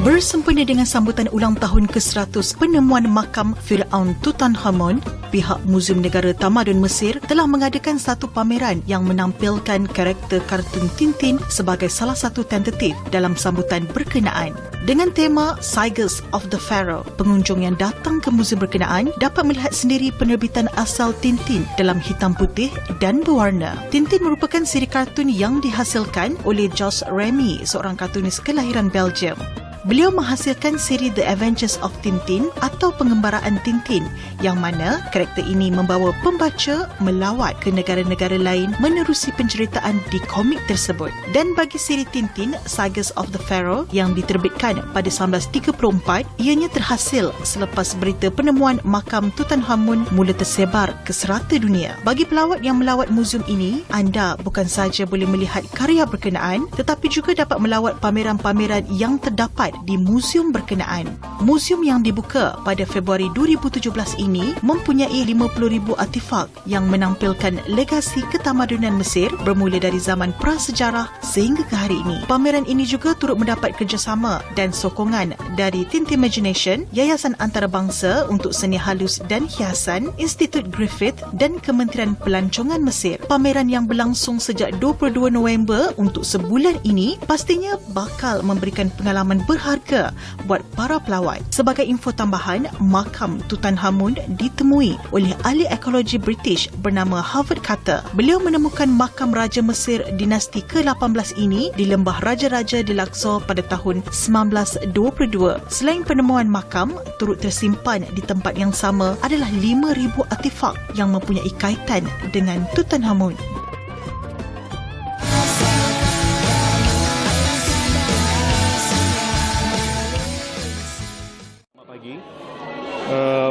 Bersempena dengan sambutan ulang tahun ke-100 penemuan makam Firaun Tutankhamun, pihak Muzium Negara Tamadun Mesir telah mengadakan satu pameran yang menampilkan karakter kartun Tintin sebagai salah satu tentatif dalam sambutan berkenaan. Dengan tema Sagas of the Pharaoh, pengunjung yang datang ke muzium berkenaan dapat melihat sendiri penerbitan asal Tintin dalam hitam putih dan berwarna. Tintin merupakan siri kartun yang dihasilkan oleh Jos Remy, seorang kartunis kelahiran Belgium. Beliau menghasilkan siri The Adventures of Tintin atau pengembaraan Tintin, yang mana karakter ini membawa pembaca melawat ke negara-negara lain menerusi penceritaan di komik tersebut. Dan bagi siri Tintin, Sagas of the Pharaoh yang diterbitkan pada 1934, ianya terhasil selepas berita penemuan makam Tutankhamun mula tersebar ke serata dunia. Bagi pelawat yang melawat muzium ini, anda bukan sahaja boleh melihat karya berkenaan, tetapi juga dapat melawat pameran-pameran yang terdapat di muzium berkenaan. Muzium yang dibuka pada Februari 2017 ini mempunyai 50,000 artifak yang menampilkan legasi ketamadunan Mesir bermula dari zaman prasejarah sehingga ke hari ini. Pameran ini juga turut mendapat kerjasama dan sokongan dari Tintin Imagination, Yayasan Antarabangsa untuk Seni Halus dan Hiasan, Institut Griffith dan Kementerian Pelancongan Mesir. Pameran yang berlangsung sejak 22 November untuk sebulan ini pastinya bakal memberikan pengalaman berharga buat para pelawat. Sebagai info tambahan, makam Tutankhamun ditemui oleh ahli ekologi British bernama Howard Carter. Beliau menemukan makam Raja Mesir dinasti ke-18 ini di Lembah Raja-Raja di Luxor pada tahun 1922. Selain penemuan makam, turut tersimpan di tempat yang sama adalah 5,000 artifak yang mempunyai kaitan dengan Tutankhamun.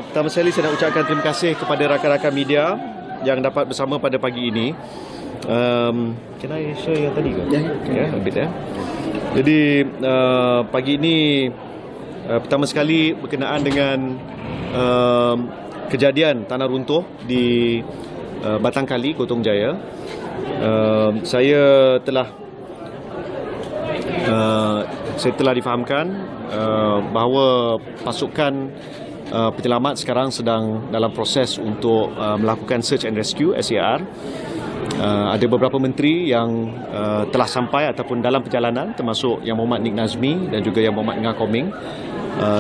Pertama sekali saya nak ucapkan terima kasih kepada rakan-rakan media yang dapat bersama pada pagi ini. Can I share yang tadi ke? Ya, a bit ya. Jadi pagi ini pertama sekali berkenaan dengan kejadian tanah runtuh di Batang Kali, Gotong Jaya. Saya telah difahamkan bahawa pasukan penyelamat sekarang sedang dalam proses untuk melakukan search and rescue SAR. Ada beberapa menteri yang telah sampai ataupun dalam perjalanan, termasuk Yang Berhormat Nik Nazmi dan juga Yang Berhormat Ngah Koming.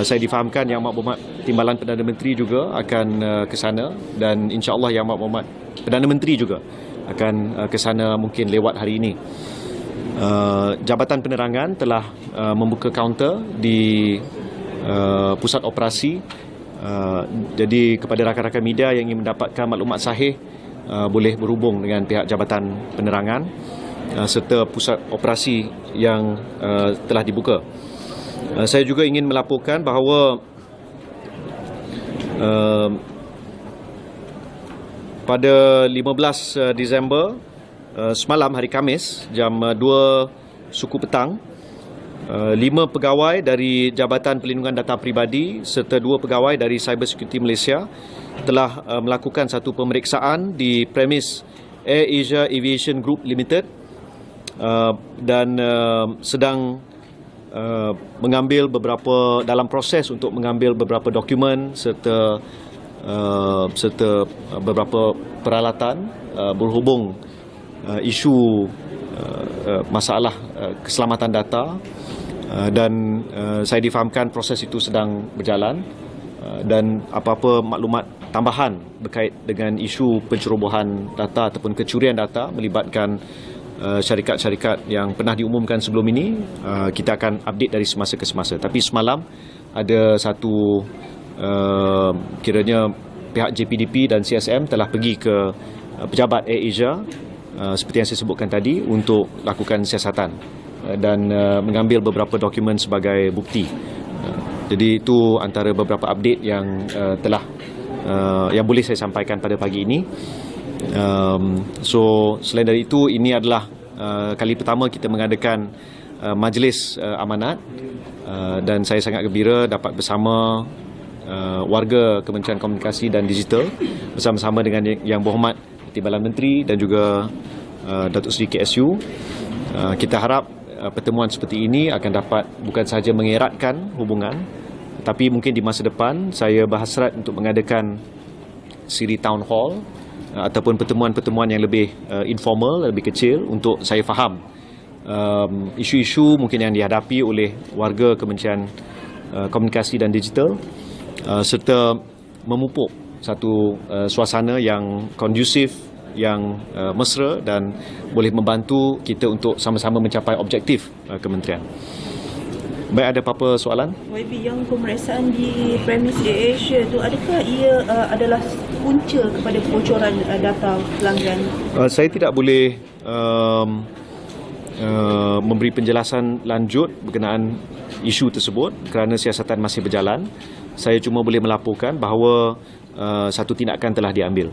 Saya difahamkan Yang Berhormat Timbalan Perdana Menteri juga akan ke sana, dan insya-Allah Yang Berhormat Perdana Menteri juga akan ke sana mungkin lewat hari ini. Jabatan Penerangan telah membuka kaunter di pusat operasi. Jadi kepada rakan-rakan media yang ingin mendapatkan maklumat sahih, boleh berhubung dengan pihak Jabatan Penerangan. serta pusat operasi yang telah dibuka. Saya juga ingin melaporkan bahawa pada 15 Disember semalam hari Khamis jam 2 suku petang, 5 pegawai dari Jabatan Perlindungan Data Pribadi serta 2 pegawai dari Cyber Security Malaysia telah melakukan satu pemeriksaan di premis Air Asia Aviation Group Limited dan sedang mengambil dalam proses untuk mengambil beberapa dokumen serta beberapa peralatan berhubung isu masalah keselamatan data dan saya difahamkan proses itu sedang berjalan dan apa-apa maklumat tambahan berkait dengan isu pencerobohan data ataupun kecurian data melibatkan syarikat-syarikat yang pernah diumumkan sebelum ini, kita akan update dari semasa ke semasa. Tapi semalam ada satu kiranya pihak JPDP dan CSM telah pergi ke pejabat Air Asia seperti yang saya sebutkan tadi untuk lakukan siasatan dan mengambil beberapa dokumen sebagai bukti. Jadi itu antara beberapa update yang telah yang boleh saya sampaikan pada pagi ini. So selain dari itu, ini adalah kali pertama kita mengadakan majlis amanat dan saya sangat gembira dapat bersama warga Kementerian Komunikasi dan Digital bersama-sama dengan Yang Berhormat Timbalan Menteri dan juga Datuk Seri KSU. Kita harap pertemuan seperti ini akan dapat bukan sahaja mengeratkan hubungan, tapi mungkin di masa depan saya berhasrat untuk mengadakan siri town hall ataupun pertemuan-pertemuan yang lebih informal, lebih kecil untuk saya faham isu-isu mungkin yang dihadapi oleh warga Kementerian Komunikasi dan Digital serta memupuk satu suasana yang kondusif, yang mesra dan boleh membantu kita untuk sama-sama mencapai objektif kementerian. Baik, ada apa-apa soalan? YB, yang pemeriksaan di premis Air Asia tu, adakah ia adalah punca kepada kebocoran data pelanggan? Saya tidak boleh memberi penjelasan lanjut berkenaan isu tersebut kerana siasatan masih berjalan. Saya cuma boleh melaporkan bahawa satu tindakan telah diambil.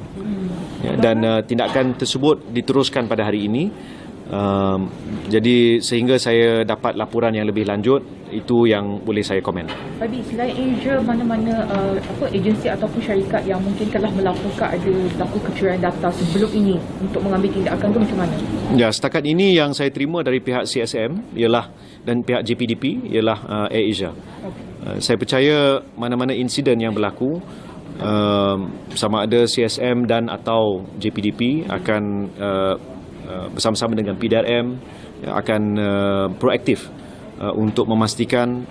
Dan tindakan tersebut diteruskan pada hari ini. Jadi sehingga saya dapat laporan yang lebih lanjut, itu yang boleh saya komen. Tadi selain Asia, mana-mana agensi ataupun syarikat yang mungkin telah melaporkan ada berlaku kecurian data sebelum ini untuk mengambil tindakan itu macam mana? Ya, setakat ini yang saya terima dari pihak CSM ialah dan pihak JPDP ialah Air Asia. Saya percaya mana-mana insiden yang berlaku, sama ada CSM dan atau JPDP akan bersama-sama dengan PDRM akan proaktif untuk memastikan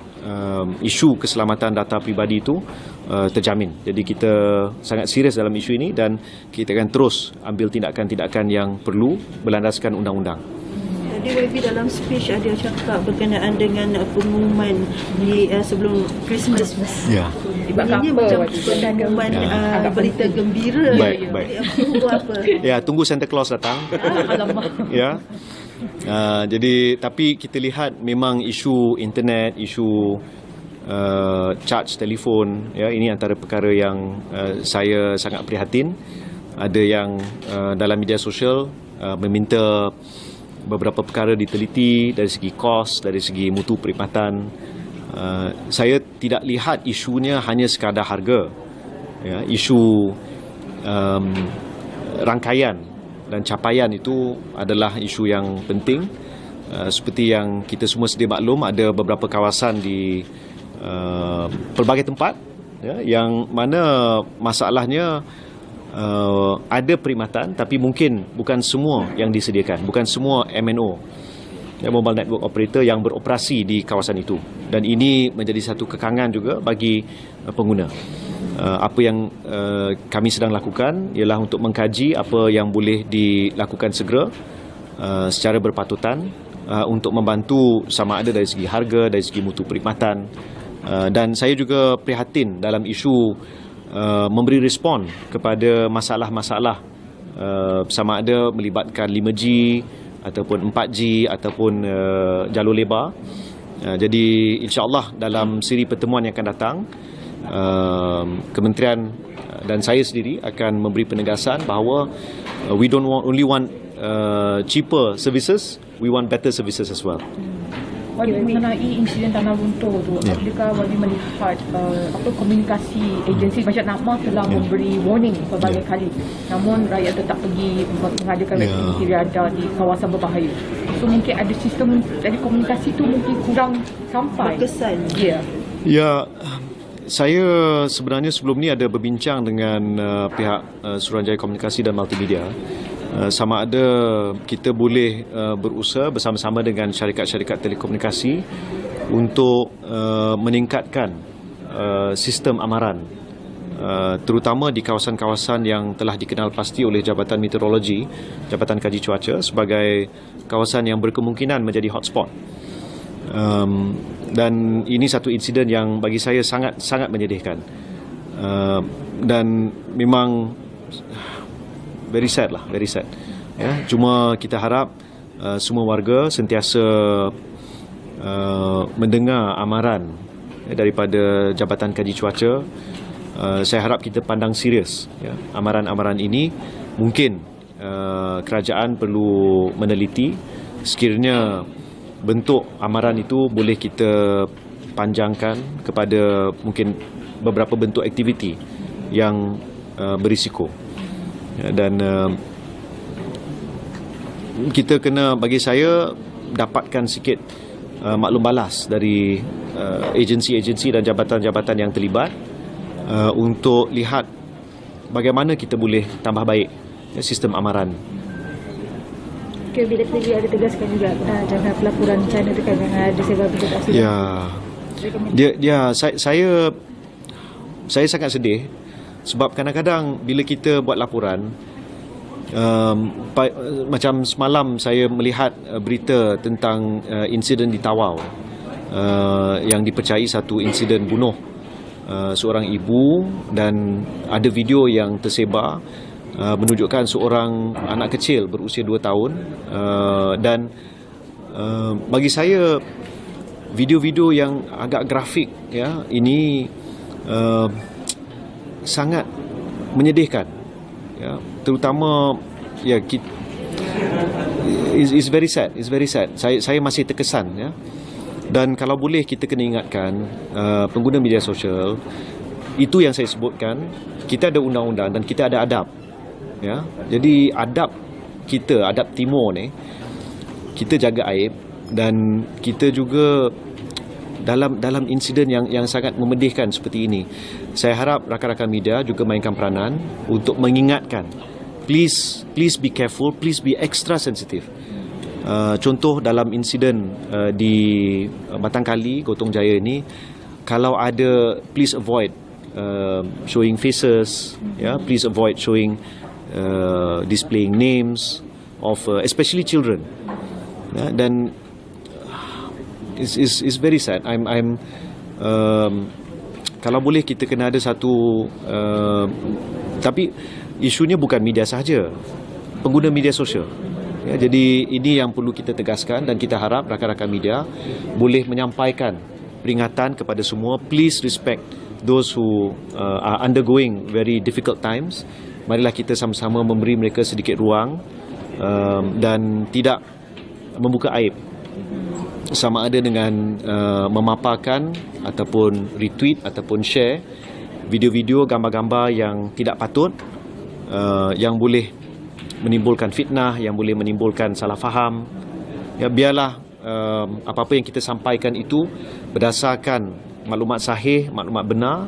isu keselamatan data pribadi itu terjamin. Jadi kita sangat serius dalam isu ini dan kita akan terus ambil tindakan-tindakan yang perlu berlandaskan undang-undang. DYB dalam speech ada cakap berkenaan dengan pengumuman di sebelum Christmas. Ya. Ini macam pengumuman berita gembira. Baik. Tunggu apa? Ya, tunggu Santa Claus datang. Ya. Jadi tapi kita lihat memang isu internet, isu charge telefon, ya, ini antara perkara yang saya sangat prihatin. Ada yang dalam media sosial meminta beberapa perkara diteliti dari segi kos, dari segi mutu perkhidmatan. Saya tidak lihat isunya hanya sekadar harga. Ya, isu rangkaian dan capaian itu adalah isu yang penting. Seperti yang kita semua sedia maklum, ada beberapa kawasan di pelbagai tempat, ya, yang mana masalahnya ada perkhidmatan tapi mungkin bukan semua yang disediakan, bukan semua MNO, mobile network operator yang beroperasi di kawasan itu, dan ini menjadi satu kekangan juga bagi pengguna. Apa yang kami sedang lakukan ialah untuk mengkaji apa yang boleh dilakukan segera secara berpatutan untuk membantu sama ada dari segi harga, dari segi mutu perkhidmatan, dan saya juga prihatin dalam isu memberi respon kepada masalah-masalah sama ada melibatkan 5G ataupun 4G ataupun jalur lebar. Jadi insya-Allah dalam siri pertemuan yang akan datang, kementerian dan saya sendiri akan memberi penegasan bahawa we don't only want cheaper services, we want better services as well. Wadi mengenai insiden tanah runtuh tu, adakah Wadi melihat komunikasi agensi macam NAMA telah memberi warning pelbagai kali, namun rakyat tetap pergi mengadakan aktiviti riadah di kawasan berbahaya. So mungkin ada sistem dari komunikasi tu mungkin kurang sampai. Berkesan. Ya, saya sebenarnya sebelum ni ada berbincang dengan pihak Suruhanjaya Komunikasi dan Multimedia. Sama ada kita boleh berusaha bersama-sama dengan syarikat-syarikat telekomunikasi untuk meningkatkan sistem amaran, terutama di kawasan-kawasan yang telah dikenal pasti oleh Jabatan Meteorologi, Jabatan Kaji Cuaca sebagai kawasan yang berkemungkinan menjadi hotspot. Dan ini satu insiden yang bagi saya sangat menyedihkan, dan memang very sad. Ya, cuma kita harap semua warga sentiasa mendengar amaran daripada Jabatan Kaji Cuaca. Saya harap kita pandang serius amaran-amaran ini. Mungkin kerajaan perlu meneliti sekiranya bentuk amaran itu boleh kita panjangkan kepada mungkin beberapa bentuk aktiviti yang berisiko. Dan kita kena, bagi saya, dapatkan sikit maklum balas dari agensi-agensi dan jabatan-jabatan yang terlibat untuk lihat bagaimana kita boleh tambah baik sistem amaran. Bila tadi ada tegaskan juga jangan pelaporan bencana tu kan, jangan ada sebab bencana. Saya sangat sedih. Sebab kadang-kadang bila kita buat laporan, macam semalam saya melihat berita tentang insiden di Tawau yang dipercayai satu insiden bunuh seorang ibu, dan ada video yang tersebar menunjukkan seorang anak kecil berusia 2 tahun, dan bagi saya video-video yang agak grafik ini sangat menyedihkan, terutama it's very sad. Saya masih terkesan, dan kalau boleh kita kena ingatkan pengguna media sosial, itu yang saya sebutkan, kita ada undang-undang dan kita ada adab, jadi adab Timur ni kita jaga aib, dan kita juga dalam insiden yang sangat memedihkan seperti ini, saya harap rakan-rakan media juga mainkan peranan untuk mengingatkan, please be careful, please be extra sensitive. Contoh dalam insiden di Batangkali, Gotong Jaya ini, kalau ada, please avoid showing faces, please avoid showing displaying names of especially children, dan is very sad. I'm kalau boleh kita kena ada satu tapi isunya bukan media sahaja, pengguna media sosial. Jadi ini yang perlu kita tegaskan, dan kita harap rakan-rakan media boleh menyampaikan peringatan kepada semua, please respect those who are undergoing very difficult times. Marilah kita sama-sama memberi mereka sedikit ruang dan tidak membuka aib, sama ada dengan memaparkan ataupun retweet ataupun share video-video, gambar-gambar yang tidak patut, yang boleh menimbulkan fitnah, yang boleh menimbulkan salah faham. Biarlah apa-apa yang kita sampaikan itu berdasarkan maklumat sahih, maklumat benar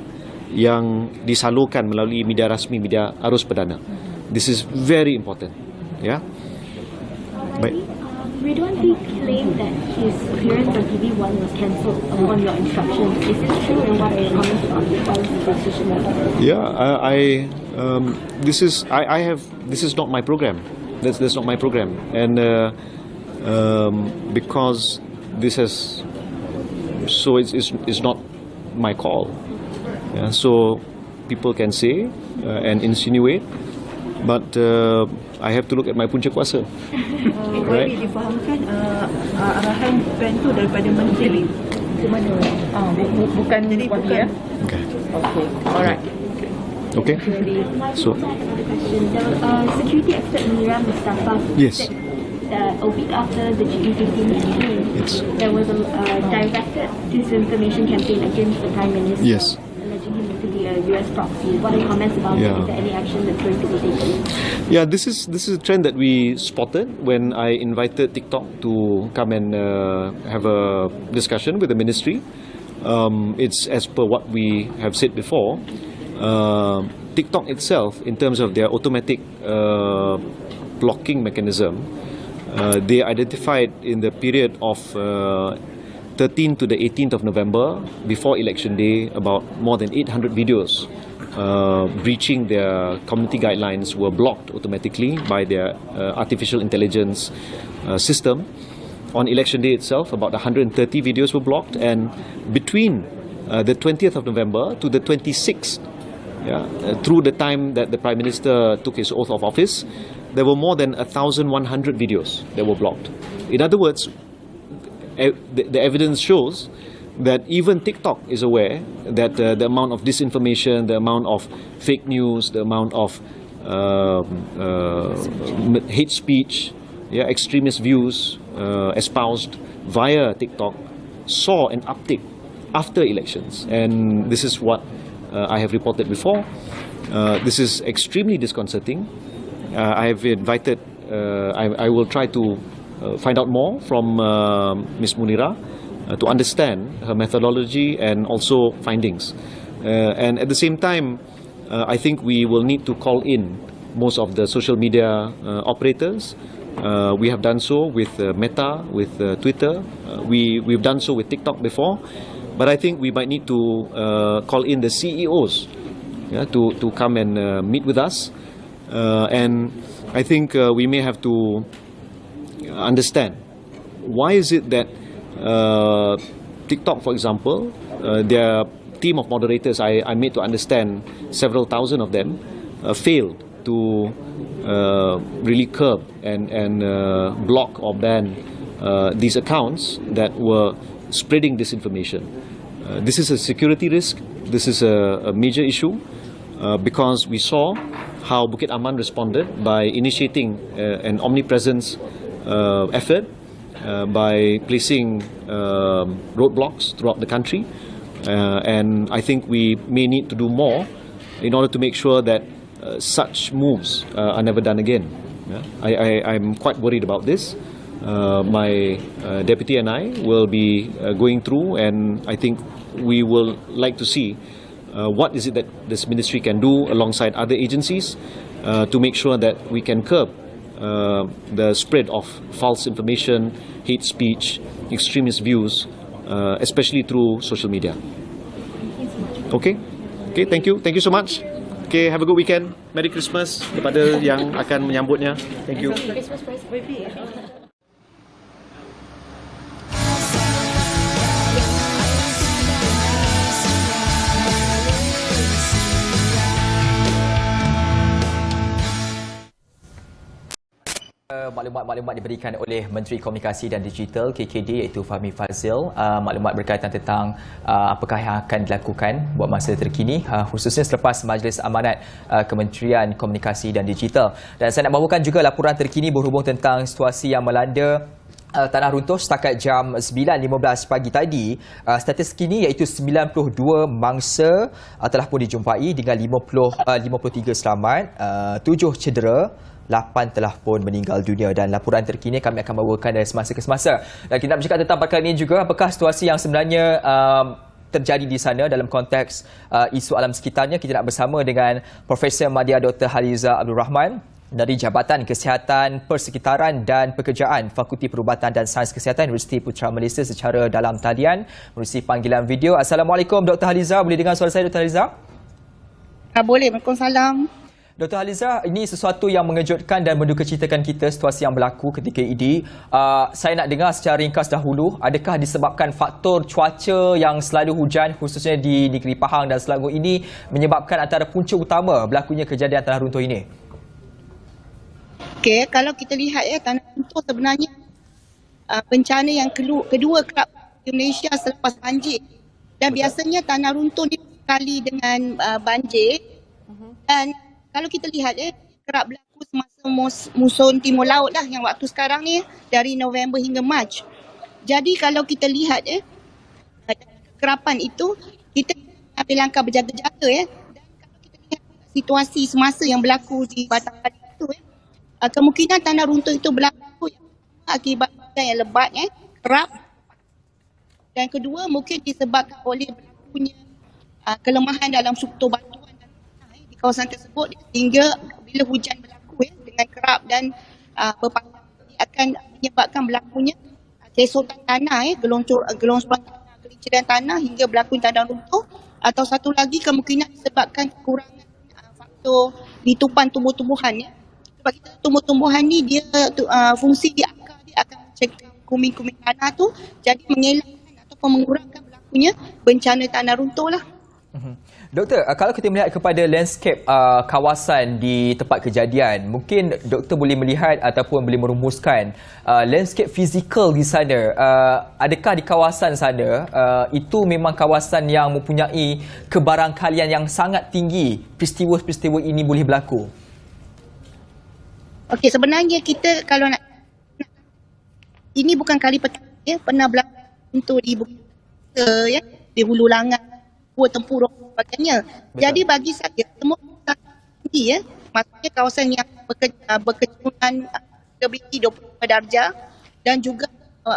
yang disalurkan melalui media rasmi, media arus perdana. This is very important. Baik. Ridwan claimed that his appearance on TV1 was cancelled upon your instructions. Is this true, and what are your comments on the decision? This is not my program. That's not my program, and because this has, so it's not my call. So people can say and insinuate But I have to look at my punca kuasa. Right. Difahamkan arahan PAN tu daripada menteri ke mana? Bukan jadi wakil ya? Okay. Okay. Alright. Okay. So, Security expert Mira Mustafa yes. said that a week after the G20 meeting, Yes. there was a directed disinformation campaign against the Prime Minister, Yes. alleging him to be a US proxy. What are your comments about it? Yeah. Is there any action that's going to be taken? Yeah, this is a trend that we spotted when I invited TikTok to come and have a discussion with the ministry. It's as per what we have said before. TikTok itself, in terms of their automatic blocking mechanism, they identified in the period of 13th to the 18th of November, before election day, about more than 800 videos breaching their community guidelines were blocked automatically by their artificial intelligence system. On election day itself, about 130 videos were blocked, and between the 20th of November to the 26th, through the time that the Prime Minister took his oath of office, there were more than 1,100 videos that were blocked. In other words, the evidence shows that even TikTok is aware that the amount of disinformation, the amount of fake news, the amount of hate speech, extremist views espoused via TikTok saw an uptick after elections. And this is what I have reported before. This is extremely disconcerting. I have invited, I will try to find out more from Ms. Munira to understand her methodology and also findings. And at the same time, I think we will need to call in most of the social media operators. We have done so with Meta, with Twitter. We've done so with TikTok before. But I think we might need to call in the CEOs to come and meet with us. And I think we may have to understand why is it that TikTok, for example, their team of moderators, I made to understand several thousand of them, failed to really curb and block or ban these accounts that were spreading disinformation. This is a security risk. This is a major issue because we saw how Bukit Aman responded by initiating an omnipresence effort by placing roadblocks throughout the country. And I think we may need to do more in order to make sure that such moves are never done again. I'm quite worried about this. My deputy and I will be going through, and I think we will like to see what is it that this ministry can do alongside other agencies to make sure that we can curb the spread of false information, hate speech, extremist views, especially through social media. Okay, thank you so much. Okay, have a good weekend. Merry Christmas kepada yang akan menyambutnya. Thank you. Maklumat-maklumat diberikan oleh Menteri Komunikasi dan Digital KKD iaitu Fahmi Fadzil. Maklumat berkaitan tentang apakah yang akan dilakukan buat masa terkini khususnya selepas Majlis Amanat Kementerian Komunikasi dan Digital. Dan saya nak bawakan juga laporan terkini berhubung tentang situasi yang melanda tanah runtuh setakat jam 9.15 pagi tadi. Status kini iaitu 92 mangsa telah pun dijumpai dengan 53 selamat, 7 cedera, 8 telah pun meninggal dunia, dan laporan terkini kami akan bawakan dari semasa ke semasa. Dan kita nak bercakap tentang perkara ini juga, apakah situasi yang sebenarnya terjadi di sana dalam konteks isu alam sekitarnya. Kita nak bersama dengan Profesor Madya Dr. Haliza Abdul Rahman dari Jabatan Kesihatan Persekitaran dan Pekerjaan Fakulti Perubatan dan Sains Kesihatan Universiti Putra Malaysia secara dalam talian melalui panggilan video. Assalamualaikum Dr. Haliza, boleh dengar suara saya Dr. Haliza? Boleh, Waalaikumsalam. Dr. Haliza, ini sesuatu yang mengejutkan dan mendukacitakan kita, situasi yang berlaku ketika ini. Saya nak dengar secara ringkas dahulu, adakah disebabkan faktor cuaca yang selalu hujan khususnya di negeri Pahang dan Selangor ini menyebabkan antara punca utama berlakunya kejadian tanah runtuh ini? Okey, kalau kita lihat tanah runtuh sebenarnya bencana yang kedua kerap di Malaysia selepas banjir. Dan biasanya tanah runtuh ni sekali dengan banjir. Dan kalau kita lihat kerap berlaku semasa muson timur laut lah yang waktu sekarang ni dari November hingga Mac. Jadi kalau kita lihat kekerapan itu, kita ambil langkah berjaga-jaga Dan kalau kita lihat situasi semasa yang berlaku di Batam itu kemungkinan tanah runtuh itu berlaku akibat hujan yang lebat kerap. Dan kedua mungkin disebabkan oleh berlakunya kelemahan dalam struktur batuan di kawasan tersebut sehingga bila hujan berlaku dengan kerap dan berpanjang akan menyebabkan berlakunya kesotan tanah gelongsuran tanah, kelinceran tanah hingga berlaku tanah runtuh. Atau satu lagi kemungkinan disebabkan kekurangan faktor litupan tumbuh-tumbuhan sebab kita tumbuh-tumbuhan ni dia fungsi di akar dia akan mencegah kuming-kuming tanah tu, jadi mengelakkan ataupun mengurangkan berlakunya bencana tanah runtuh lah. Doktor, kalau kita melihat kepada landscape kawasan di tempat kejadian, mungkin doktor boleh melihat ataupun boleh merumuskan landscape fizikal di sana. Adakah di kawasan sana itu memang kawasan yang mempunyai kebarangkalian yang sangat tinggi peristiwa-peristiwa ini boleh berlaku? Okey, sebenarnya kita kalau nak ini bukan kali pertama pernah berlaku untuk di di Hulu Langat, Gua Tempurung sebagainya. Jadi bagi saya semua tinggi maksudnya kawasan yang berkecukupan lebih 25 darjah dan juga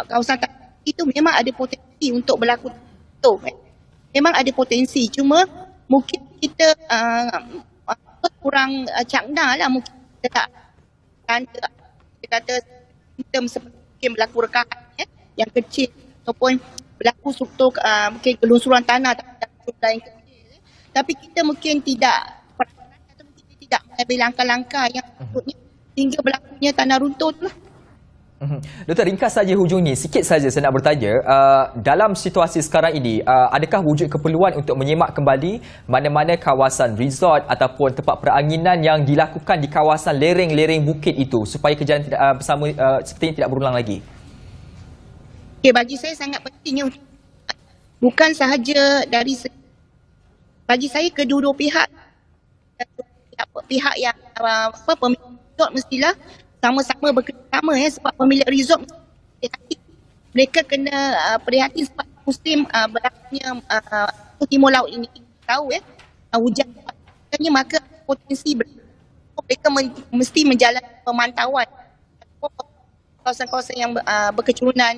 kawasan itu memang ada potensi untuk berlaku tu. Memang ada potensi, cuma mungkin kita kurang cakna lah, mungkin kita tak kata sistem seperti mungkin berlaku rekahan yang kecil ataupun berlaku struktur mungkin gelongsuran tanah yang kecil. Tapi kita mungkin tidak atau mungkin tidak mengambil langkah-langkah yang sepatutnya hingga berlakunya tanah runtuh tu lah. Doktor, ringkas saja hujung ni, sikit saja saya nak bertanya, dalam situasi sekarang ini, adakah wujud keperluan untuk menyemak kembali mana-mana kawasan resort ataupun tempat peranginan yang dilakukan di kawasan lereng-lereng bukit itu supaya kejadian bersama seperti ini tidak berulang lagi? Okay, bagi saya sangat penting bukan sahaja dari bagi saya kedua-dua pihak yang pemilik resort mestilah sama-sama bekerjasama sebab pemilik resort mereka kena prihatin sebab musim berlakunya timur laut ini tahu hujan maka potensi mereka mesti menjalankan pemantauan kawasan-kawasan yang berkecurunan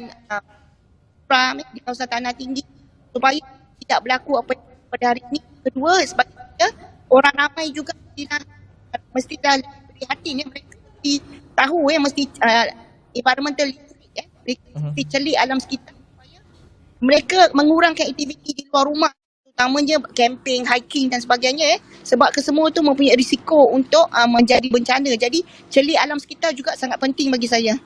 di kawasan tanah tinggi supaya tidak berlaku apa yang pada hari ini. Kedua, sebabnya orang ramai juga mesti prihatin mereka mesti tahu mesti environmental mesti celik alam sekitar supaya mereka mengurangkan aktiviti di luar rumah, terutamanya camping, hiking dan sebagainya sebab kesemua itu mempunyai risiko untuk menjadi bencana. Jadi celik alam sekitar juga sangat penting bagi saya.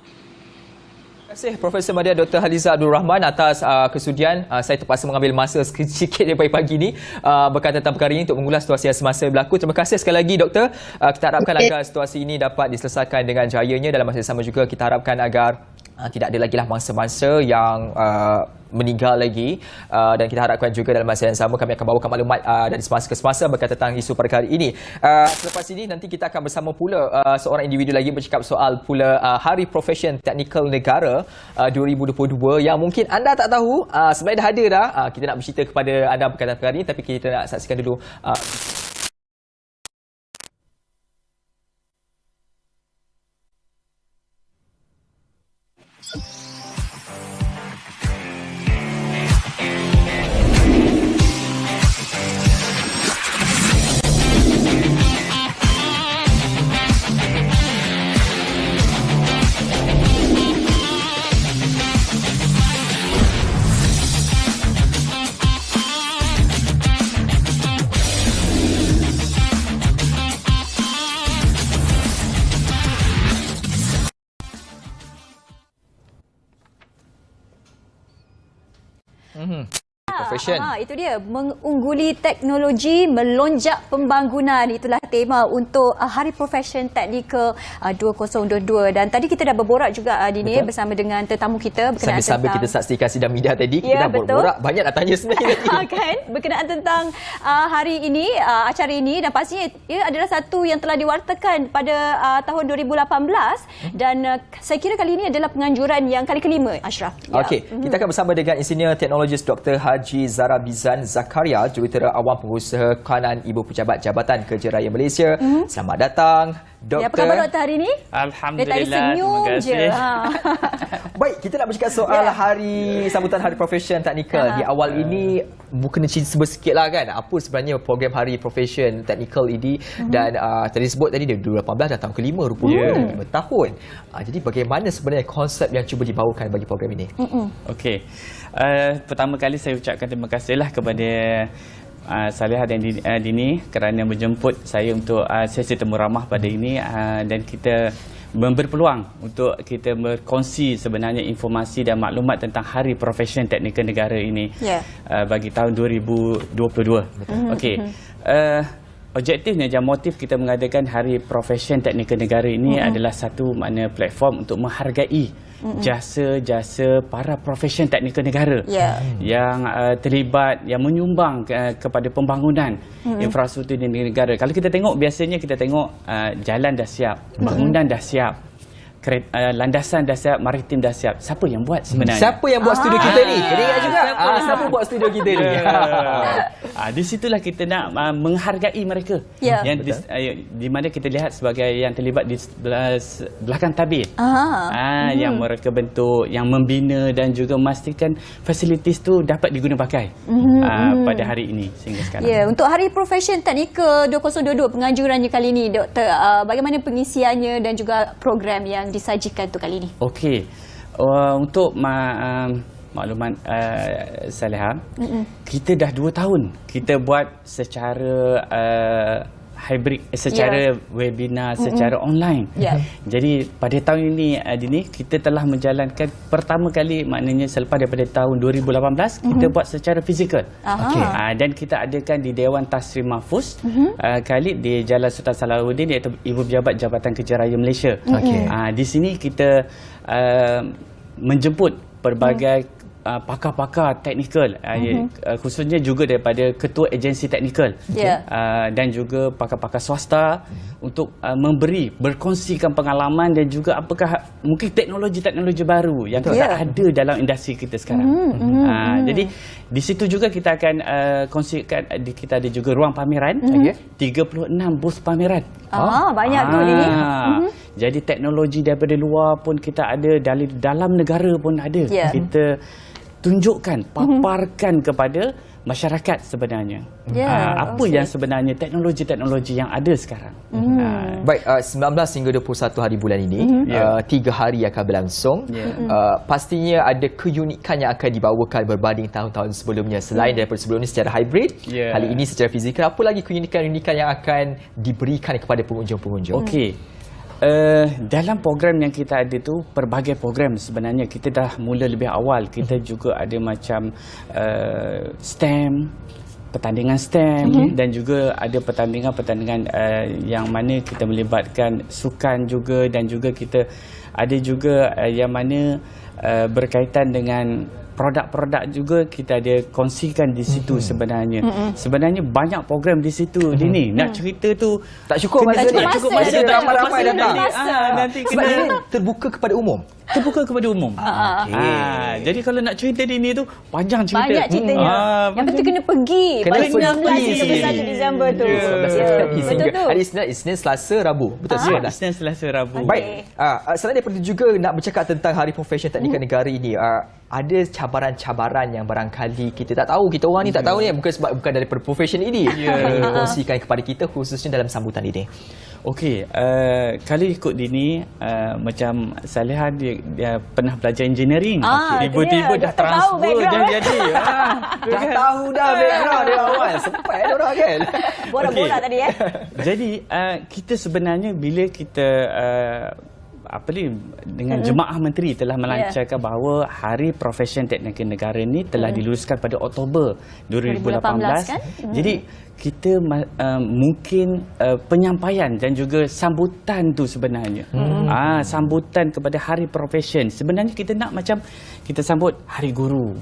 Terima kasih Profesor Madya Dr. Haliza Abdul Rahman atas kesudian. Saya terpaksa mengambil masa sikit daripada pagi ini berkaitan tentang perkara ini untuk mengulas situasi yang semasa berlaku. Terima kasih sekali lagi Doktor. Kita harapkan agar situasi ini dapat diselesaikan dengan jayanya. Dalam masa yang sama juga kita harapkan agar tidak ada lagi lah mangsa-mangsa yang meninggal lagi dan kita harapkan juga dalam masa yang sama kami akan bawakan maklumat dari semasa ke semasa berkaitan tentang isu perkara ini. Selepas ini nanti kita akan bersama pula seorang individu lagi bercakap soal pula Hari Profession Teknikal Negara 2022 yang mungkin anda tak tahu, sebenarnya dah ada dah. Kita nak bercerita kepada anda berkaitan perkara ini tapi kita nak saksikan dulu Profession. Itu dia, mengungguli teknologi, melonjak pembangunan. Itulah tema untuk Hari Profession Teknikal 2022. Dan tadi kita dah berborak juga Dini bersama dengan tetamu kita berkenaan Sambil-sambil kita saksikan sidang media tadi, kita dah berborak, banyak nak tanya sebenarnya tadi. kan, berkenaan tentang hari ini, acara ini, dan pastinya ia adalah satu yang telah diwartakan pada tahun 2018 dan saya kira kali ini adalah penganjuran yang kali kelima, Ashraf. Okey, kita akan bersama dengan Insinyur Teknologis Dr. Haji Zara Bizan Zakaria, Jurutera Awam Pengusaha Kanan Ibu Pejabat Jabatan Kerja Raya Malaysia. Selamat datang, Doktor. Apa khabar Doktor hari ini? Alhamdulillah, senyum terima kasih. je. Baik, kita nak bercakap soal sambutan Hari Profession Teknikal. Di awal ini, mungkin cerita sikit lah kan, apa sebenarnya program Hari Profession Teknikal ini. Dan tadi sebut tadi, dia 2018 dah tahun kelima, rupanya 5 tahun. Jadi bagaimana sebenarnya konsep yang cuba dibawakan bagi program ini? Okey. Pertama kali saya ucapkan terima kasihlah kepada Saliha dan Dini kerana menjemput saya untuk sesi temu ramah pada ini dan kita memberi peluang untuk kita berkongsi sebenarnya informasi dan maklumat tentang Hari Profession Teknikal Negara ini bagi tahun 2022. Okey. Objektifnya dan motif kita mengadakan Hari Profession Teknikal Negara ini adalah satu makna platform untuk menghargai jasa-jasa para profesion teknikal negara yang terlibat, yang menyumbang kepada pembangunan infrastruktur di negara. Kalau kita tengok, biasanya kita tengok jalan dah siap, bangunan dah siap, landasan dah siap, maritim dah siap. Siapa yang buat sebenarnya? Siapa yang buat studio kita ni? Kena ingat juga. Siapa buat studio kita ni? Di situlah kita nak menghargai mereka. Yang di mana kita lihat sebagai yang terlibat di belakang tabir. Yang mereka bentuk, yang membina dan juga memastikan fasilitis tu dapat diguna pakai pada hari ini sehingga sekarang. Untuk Hari Profession Teknikal 2022 penganjurannya kali ini, Doktor, bagaimana pengisiannya dan juga program yang disajikan untuk kali ini? Okey. Untuk maklumat Saliha, kita dah 2 tahun kita buat secara hybrid, secara webinar, secara online. Jadi pada tahun ini Dini, kita telah menjalankan pertama kali, maknanya selepas daripada tahun 2018 kita buat secara fizikal. Dan kita adakan di Dewan Tasrim Mahfuz kali di Jalan Sultan Salahuddin, iaitu Ibu Pejabat Jabatan Kerja Raya Malaysia. Di sini kita menjemput pelbagai pakar-pakar teknikal, khususnya juga daripada ketua agensi teknikal dan juga pakar-pakar swasta untuk berkongsikan pengalaman dan juga apakah mungkin teknologi-teknologi baru yang kita ada dalam industri kita sekarang. Jadi di situ juga kita akan kongsikan, kita ada juga ruang pameran, 36 booth pameran. Banyak tu ni. Jadi teknologi daripada luar pun kita ada, dari dalam negara pun ada. Kita tunjukkan, paparkan kepada masyarakat sebenarnya. Apa yang sebenarnya teknologi-teknologi yang ada sekarang. Baik, 19 hingga 21 hari bulan ini, 3 hari akan berlangsung. Pastinya ada keunikan yang akan dibawakan berbanding tahun-tahun sebelumnya. Selain daripada sebelum ini secara hybrid, kali ini secara fizikal, apa lagi keunikan-keunikan yang akan diberikan kepada pengunjung-pengunjung? Okey. Dalam program yang kita ada tu, pelbagai program sebenarnya kita dah mula lebih awal. Kita juga ada macam STEM, pertandingan STEM, dan juga ada pertandingan-pertandingan yang mana kita melibatkan sukan juga, dan juga kita ada juga yang mana berkaitan dengan produk-produk juga kita ada kongsikan di situ sebenarnya. Sebenarnya banyak program di situ Dini. Nak cerita tu tak cukup masa ni. Tak cukup masa, ramai-ramai datang. Nanti sebab ini terbuka kepada umum. Terbuka kepada umum. Jadi kalau nak cerita Dini tu panjang cerita. Banyak ceritanya. Yang penting kena pergi. Kena pada 19 hingga 21 Disember tu. Betul tu. Hari Isnin, Selasa, Rabu. Betul. Isnin, Selasa, Rabu. Baik. Selain daripada juga nak bercakap tentang Hari Profession Teknikal Negara ini, ada cabaran-cabaran yang barangkali kita tak tahu, kita orang ni tak tahu ni, bukan daripada profession ini. Dikongsikan kepada kita khususnya dalam sambutan ini. Okey, kalau ikut Dini, macam Saliha dia pernah belajar engineering. Tiba-tiba dah transfer dah jadi. Dah tahu dah background dia awal. Sempat orang kan. Borak-borak tadi Jadi kita sebenarnya bila kita dengan Jemaah Menteri telah melancarkan bahawa Hari Profession Teknikal Negara ni telah diluluskan pada Oktober 2018 kan? Jadi kita mungkin penyampaian dan juga sambutan tu sebenarnya. Sambutan kepada Hari Profession. Sebenarnya kita nak macam kita sambut Hari Guru.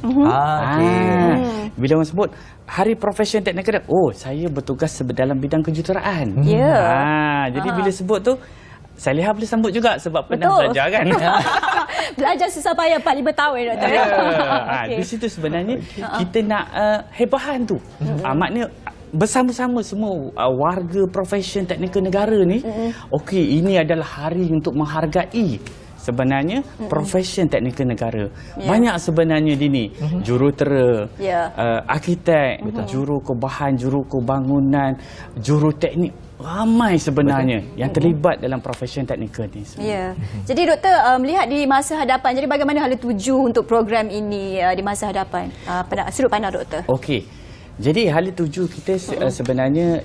Bila orang sebut Hari Profession Teknikal, saya bertugas dalam bidang kejuruteraan. Jadi bila sebut tu Saliha boleh sambut juga sebab pernah belajar kan. Belajar susah payah 45 tahun Doktor. Di situ sebenarnya kita nak hebahan tu. Maknanya bersama-sama semua warga profesion teknikal negara ni, okey, ini adalah hari untuk menghargai sebenarnya profesion teknikal negara. Banyak sebenarnya Dini, jurutera, arkitek, jurukebahan, jurukebangunan, juruteknik. Ramai sebenarnya yang terlibat dalam profesion teknikal ni. Jadi Doktor melihat di masa hadapan, jadi bagaimana hala tuju untuk program ini di masa hadapan? Sudut pandang Doktor. Okey. Jadi hala tuju kita sebenarnya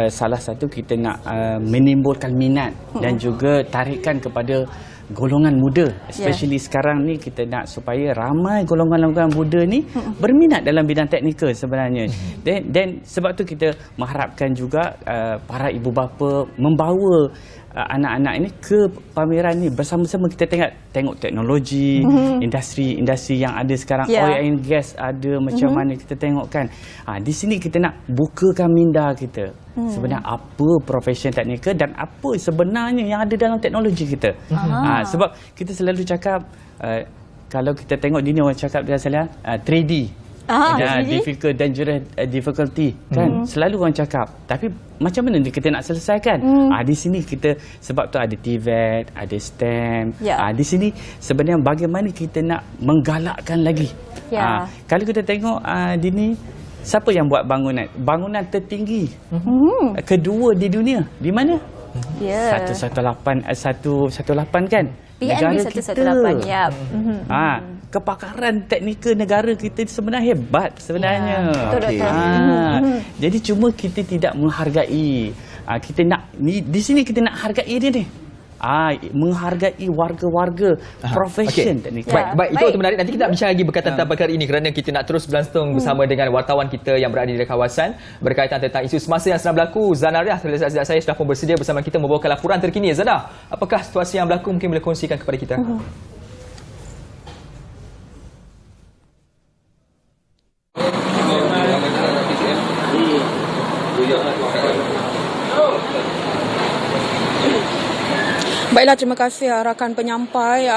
salah satu kita nak menimbulkan minat dan juga tarikan kepada golongan muda, especially sekarang ni kita nak supaya ramai golongan-golongan muda ni berminat dalam bidang teknikal sebenarnya. Dan sebab tu kita mengharapkan juga para ibu bapa membawa anak-anak ini ke pameran ni bersama-sama. Kita tengok teknologi, industri yang ada sekarang, oil and gas ada macam mana kita tengok kan. Di sini kita nak bukakan minda kita. Sebenarnya apa profesion teknikal dan apa sebenarnya yang ada dalam teknologi kita. Sebab kita selalu cakap kalau kita tengok di ni orang cakap dengan saya 3D. Difficult, dangerous, difficulty kan. Selalu orang cakap. Tapi macam mana kita nak selesaikan? Di sini kita, sebab tu ada TVET, ada STEM. Di sini sebenarnya bagaimana kita nak menggalakkan lagi. Kalau kita tengok di ni, siapa yang buat bangunan tertinggi kedua di dunia? Di mana? 118 kan? PNB 118. Kepakaran teknikal negara kita sebenarnya hebat sebenarnya. Jadi cuma kita tidak menghargai. Kita nak di sini kita nak hargai dia ni. Menghargai warga-warga profesion teknikal. Baik, itu menarik. Nanti kita nak bincang lagi berkaitan tentang perkara ini kerana kita nak terus berlangsung bersama dengan wartawan kita yang berada di kawasan berkaitan tentang isu semasa yang sedang berlaku. Zanariah, realisator saya sudah pun bersedia bersama kita membawakan laporan terkini. Zana, apakah situasi yang berlaku, mungkin boleh kongsikan kepada kita? Baiklah, terima kasih rakan penyampai.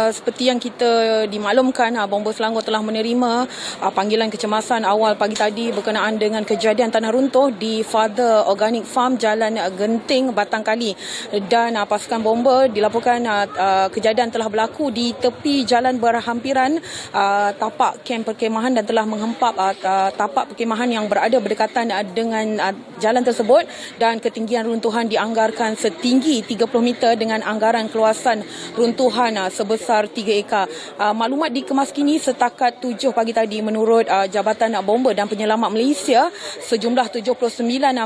Seperti yang kita dimaklumkan, Bomba Selangor telah menerima panggilan kecemasan awal pagi tadi berkenaan dengan kejadian tanah runtuh di Father Organic Farm, Jalan Genting, Batangkali. Dan pasukan bomba dilaporkan kejadian telah berlaku di tepi jalan berhampiran tapak kem perkemahan dan telah menghempap tapak perkemahan yang berada berdekatan dengan jalan tersebut, dan ketinggian runtuhan dianggarkan setinggi 30 meter dengan anggaran keluasan runtuhan sebesar 3 ekar. Maklumat dikemas kini setakat 7 pagi tadi menurut Jabatan Bomba dan Penyelamat Malaysia, sejumlah 79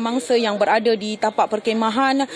mangsa yang berada di tapak perkemahan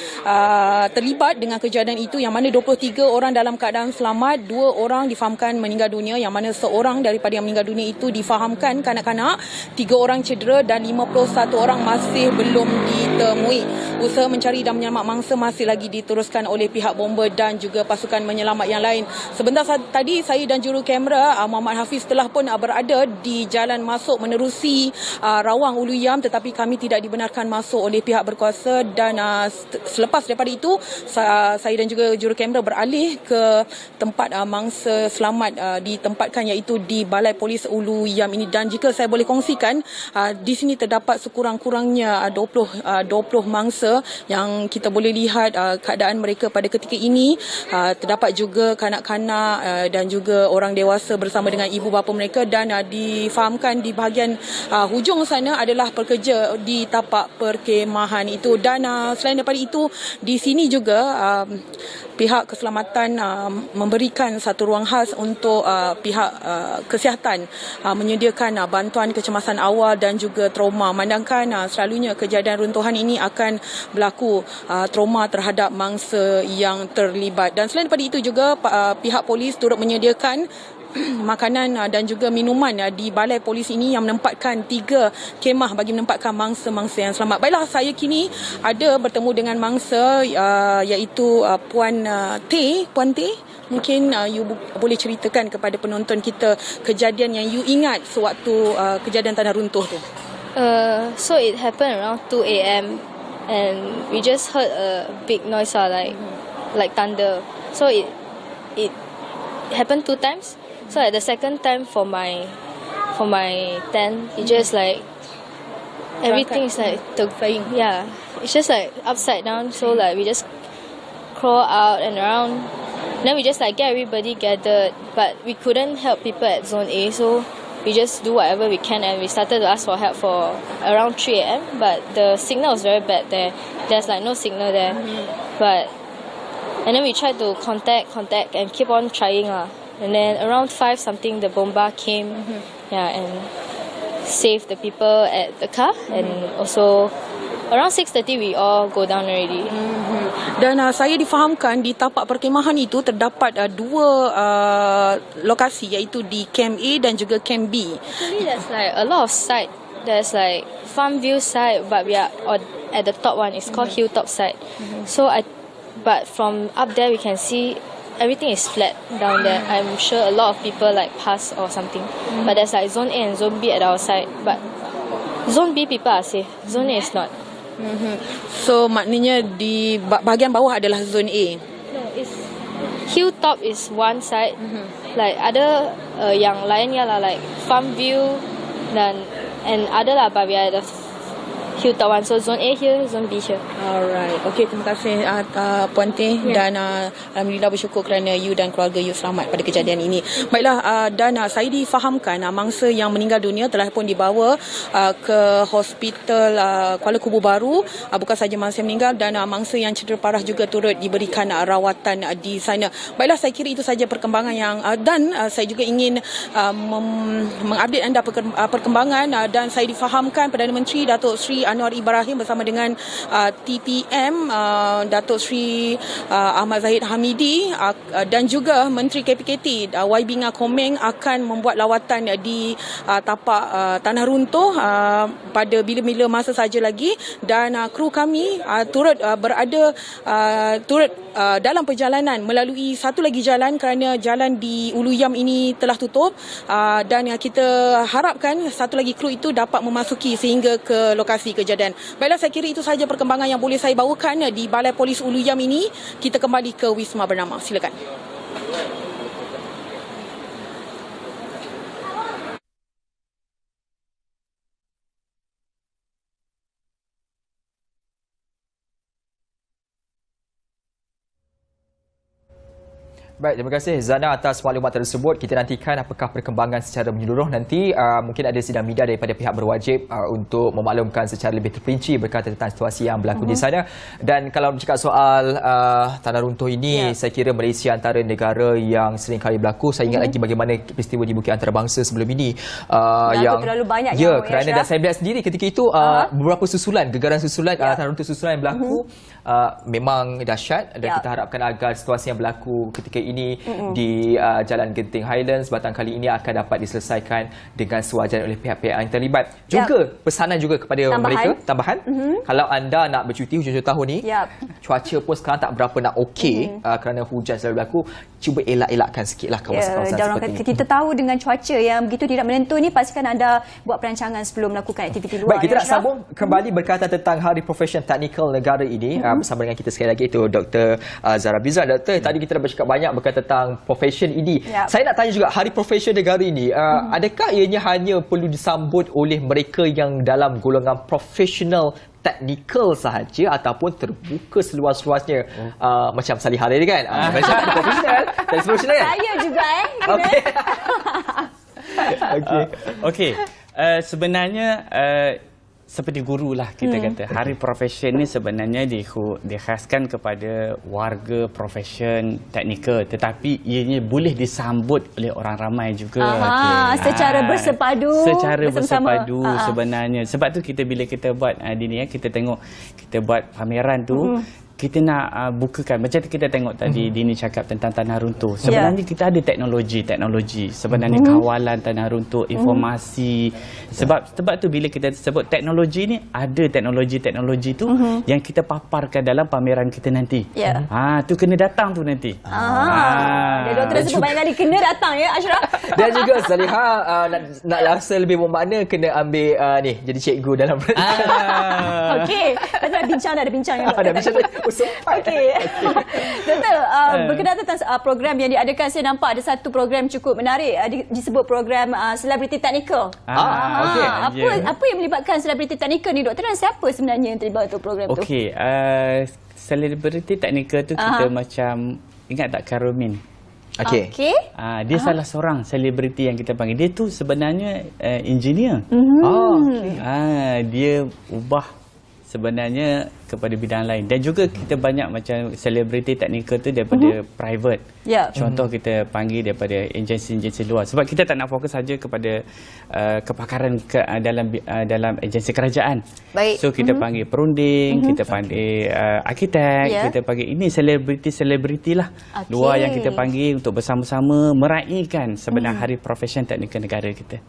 terlibat dengan kejadian itu, yang mana 23 orang dalam keadaan selamat, 2 orang difahamkan meninggal dunia, yang mana seorang daripada yang meninggal dunia itu difahamkan kanak-kanak, 3 orang cedera dan 51 orang masih belum ditemui. Usaha mencari dan menyelamat mangsa masih lagi diteruskan oleh pihak bomba dan juga pasukan menyelamat yang lain. Sebentar tadi saya dan juru kamera Muhammad Hafiz telah pun berada di jalan masuk menerusi Rawang Ulu Yam, tetapi kami tidak dibenarkan masuk oleh pihak berkuasa, dan selepas daripada itu saya dan juga juru kamera beralih ke tempat mangsa selamat ditempatkan, iaitu di Balai Polis Ulu Yam ini. Dan jika saya boleh kongsikan, di sini terdapat sekurang-kurangnya 20 mangsa yang kita boleh lihat keadaan mereka pada ketika ini. Terdapat juga kanak-kanak dan juga orang dewasa bersama dengan ibu bapa mereka, dan difahamkan di bahagian hujung sana adalah pekerja di tapak perkemahan itu. Dan selain daripada itu, di sini juga pihak keselamatan memberikan satu ruang khas untuk pihak kesihatan menyediakan bantuan kecemasan awal dan juga trauma. Mandangkan selalunya kejadian runtuhan ini akan berlaku trauma terhadap mangsa yang terlibat. Dan selain daripada itu juga pihak polis turut menyediakan makanan dan juga minuman di balai polis ini yang menempatkan 3 kemah bagi menempatkan mangsa-mangsa yang selamat. Baiklah, saya kini ada bertemu dengan mangsa iaitu Puan T. Puan T, mungkin you boleh ceritakan kepada penonton kita kejadian yang you ingat sewaktu kejadian tanah runtuh tu. So it happened around 2 a.m. and we just heard a big noise like thunder. So it happened 2 times. So at the second time for my tent, it just like everything is like it's just like upside down. So like we just crawl out and around. Then we just like get everybody gathered, but we couldn't help people at Zone A. So we just do whatever we can, and we started to ask for help for around 3 a.m. But the signal was very bad there. There's like no signal there. And then we tried to contact and keep on trying And then around 5 something, the bomba came, and saved the people at the car, and also around 6:30 we all go down already. Dan saya difahamkan di tapak perkemahan itu terdapat 2 lokasi, iaitu di Camp A dan juga Camp B. Actually, there's like a lot of site. There's like Farm View site, but we are at the top one. It's called Hilltop site. So but from up there we can see everything is flat down there. I'm sure a lot of people like pass or something. But there's like Zone A and Zone B at our side. But Zone B people are safe. Zone A is not. So maknanya di bahagian bawah adalah Zone A. No, it's Hilltop is one side. Like ada yang lain like Farm View and other lah, but we are the Hilltop one. So Zone A here, Zone B here. Alright. Okey, terima kasih Puan Teh, dan alhamdulillah bersyukur kerana you dan keluarga you selamat pada kejadian ini. Baiklah, dan saya difahamkan mangsa yang meninggal dunia telah pun dibawa ke hospital Kuala Kubu Baru. Bukan sahaja mangsa yang meninggal, dan mangsa yang cedera parah juga turut diberikan rawatan di sana. Baiklah, saya kira itu saja perkembangan yang dan saya juga ingin mengupdate anda perkembangan, dan saya difahamkan Perdana Menteri Datuk Seri Anwar Ibrahim bersama dengan TPM Datuk Seri Ahmad Zahid Hamidi dan juga Menteri KPKT YB Ngah Komeng akan membuat lawatan di tapak tanah runtuh pada bila-bila masa saja lagi, dan kru kami turut berada dalam perjalanan melalui satu lagi jalan kerana jalan di Ulu Yam ini telah tutup, dan kita harapkan satu lagi kru itu dapat memasuki sehingga ke lokasi kejadian. Baiklah, saya kira itu sahaja perkembangan yang boleh saya bawakan di Balai Polis Ulu Yam ini. Kita kembali ke Wisma Bernama. Silakan. Baik, terima kasih Zana atas maklumat tersebut. Kita nantikan apakah perkembangan secara menyeluruh nanti. Mungkin ada sidang media daripada pihak berwajib untuk memaklumkan secara lebih terperinci berkaitan tentang situasi yang berlaku di sana. Dan kalau bercakap soal tanah runtuh ini, saya kira Malaysia antara negara yang sering kali berlaku. Saya ingat lagi bagaimana peristiwa di Bukit Antarabangsa sebelum ini. Yang terlalu banyak kerana saya melihat sendiri ketika itu beberapa susulan, gegaran susulan, tanah runtuh susulan yang berlaku memang dahsyat, dan kita harapkan agar situasi yang berlaku ketika ini di Jalan Genting Highlands Batang kali ini akan dapat diselesaikan dengan sewajarnya oleh pihak-pihak yang terlibat. Juga pesanan juga kepada mereka tambahan. Kalau anda nak bercuti hujung tahun ni, cuaca pun sekarang tak berapa nak okey kerana hujan selalu berlaku. Cuba elak-elakkan sikitlah kawasan-kawasan seperti ini. Kita tahu dengan cuaca yang begitu tidak menentu ni, pastikan anda buat perancangan sebelum melakukan aktiviti luar. Baik, kita nak sambung kembali berkaitan tentang Hari Profession Teknikal Negara ini bersama dengan kita sekali lagi, itu Dr. Zara Bizan. Doktor, tadi kita dah bercakap banyak berkaitan tentang profession ini. Saya nak tanya juga, Hari Profession Negara ini, adakah ianya hanya perlu disambut oleh mereka yang dalam golongan profesional teknikal sahaja ataupun terbuka seluas-luasnya macam Salihah ni kan? Macam profesional dan profesional kan? Saya juga Okey. Sebenarnya seperti guru lah kita kata. Hari profession ni sebenarnya dikhaskan kepada warga profession teknikal, tetapi ianya boleh disambut oleh orang ramai juga. Secara bersepadu. Secara bersepadu sebenarnya. Sebab tu bila kita buat kita tengok kita buat pameran tu, kita nak bukakan macam kita tengok tadi Dini cakap tentang tanah runtuh. Sebenarnya kita ada teknologi sebenarnya kawalan tanah runtuh, informasi. Sebab tu bila kita sebut teknologi ni, ada teknologi tu yang kita paparkan dalam pameran kita nanti. Tu kena datang tu nanti. Doktor sebut banyak kali kena datang ya Ashraf. Dan juga Saliha nak rasa lebih bermakna kena ambil jadi cikgu dalam Okey, kita dah bincang dengan Dah bincang. Okey. Doktor, berkenaan tentang program yang diadakan, saya nampak ada satu program cukup menarik, disebut program Celebrity Technical. Apa yang melibatkan Celebrity Technical ni, doktor, dan siapa sebenarnya yang terlibat untuk program tu? Okey, Celebrity Technical tu kita macam ingat tak Karumin? Okey. Dia salah seorang selebriti yang kita panggil. Dia tu sebenarnya engineer. Dia ubah sebenarnya kepada bidang lain. Dan juga kita banyak macam selebriti teknikal tu daripada private. Contoh kita panggil daripada agensi-agensi luar. Sebab kita tak nak fokus saja kepada kepakaran dalam agensi kerajaan. Baik. So kita panggil perunding, kita panggil arkitek, kita panggil ini selebriti lah. Luar yang kita panggil untuk bersama-sama meraihkan sebenarnya Hari Profession Teknikal Negara kita.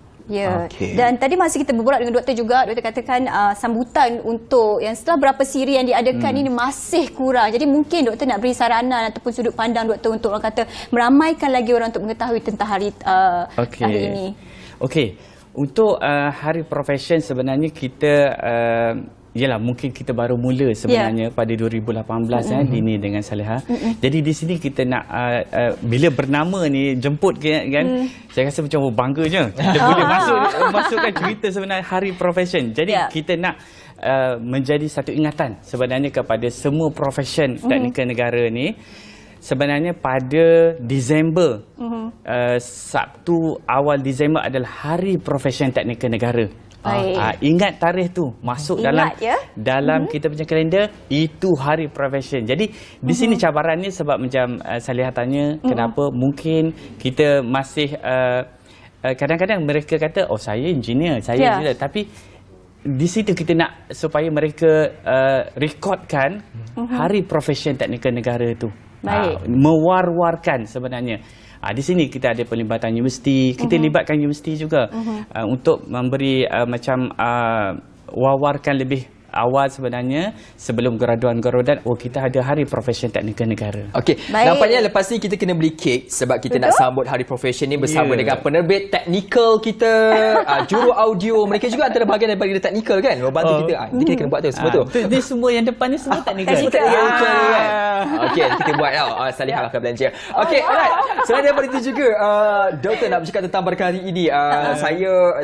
Dan tadi masa kita berborak dengan doktor juga, doktor katakan sambutan untuk yang setelah berapa siri yang diadakan ini masih kurang. Jadi mungkin doktor nak beri saranan ataupun sudut pandang doktor untuk orang kata meramaikan lagi orang untuk mengetahui tentang hari ini. Okey. Untuk Hari Profession sebenarnya kita mungkin kita baru mula sebenarnya pada 2018 Dini dengan Saliha. Jadi di sini kita nak bila bernama ni jemput kan, saya rasa macam bangganya. Kita boleh masukkan cerita sebenarnya Hari Profession. Jadi kita nak menjadi satu ingatan sebenarnya kepada semua profession teknikal negara ni. Sebenarnya pada Disember, Sabtu awal Disember adalah Hari Profession Teknikal Negara. Ingat tarikh tu, masuk dalam kita punya kalender, itu Hari Profession. Jadi di sini cabarannya sebab macam Saliha tanya kenapa mungkin kita masih kadang-kadang mereka kata saya engineer, tapi di situ kita nak supaya mereka rekodkan Hari Profession Teknikal Negara tu. Mewar-warkan sebenarnya. Di sini kita ada pelibatan universiti, kita libatkan universiti juga untuk memberi macam wawarkan lebih awal sebenarnya sebelum graduan-graduan kita ada Hari Profession Teknikal Negara. Okey, nampaknya lepas ni kita kena beli kek sebab kita nak sambut Hari Profession ni bersama dengan penerbit teknikal kita, juru audio, mereka juga antara bahagian daripada teknikal kan, membantu kita. Kita kena buat tu semua tu. Ni semua yang depan ni semua teknikal. Okey, kita buat Saliha akan belanja. Okey, alright. Selain daripada itu juga doktor nak bercakap tentang pada hari ini,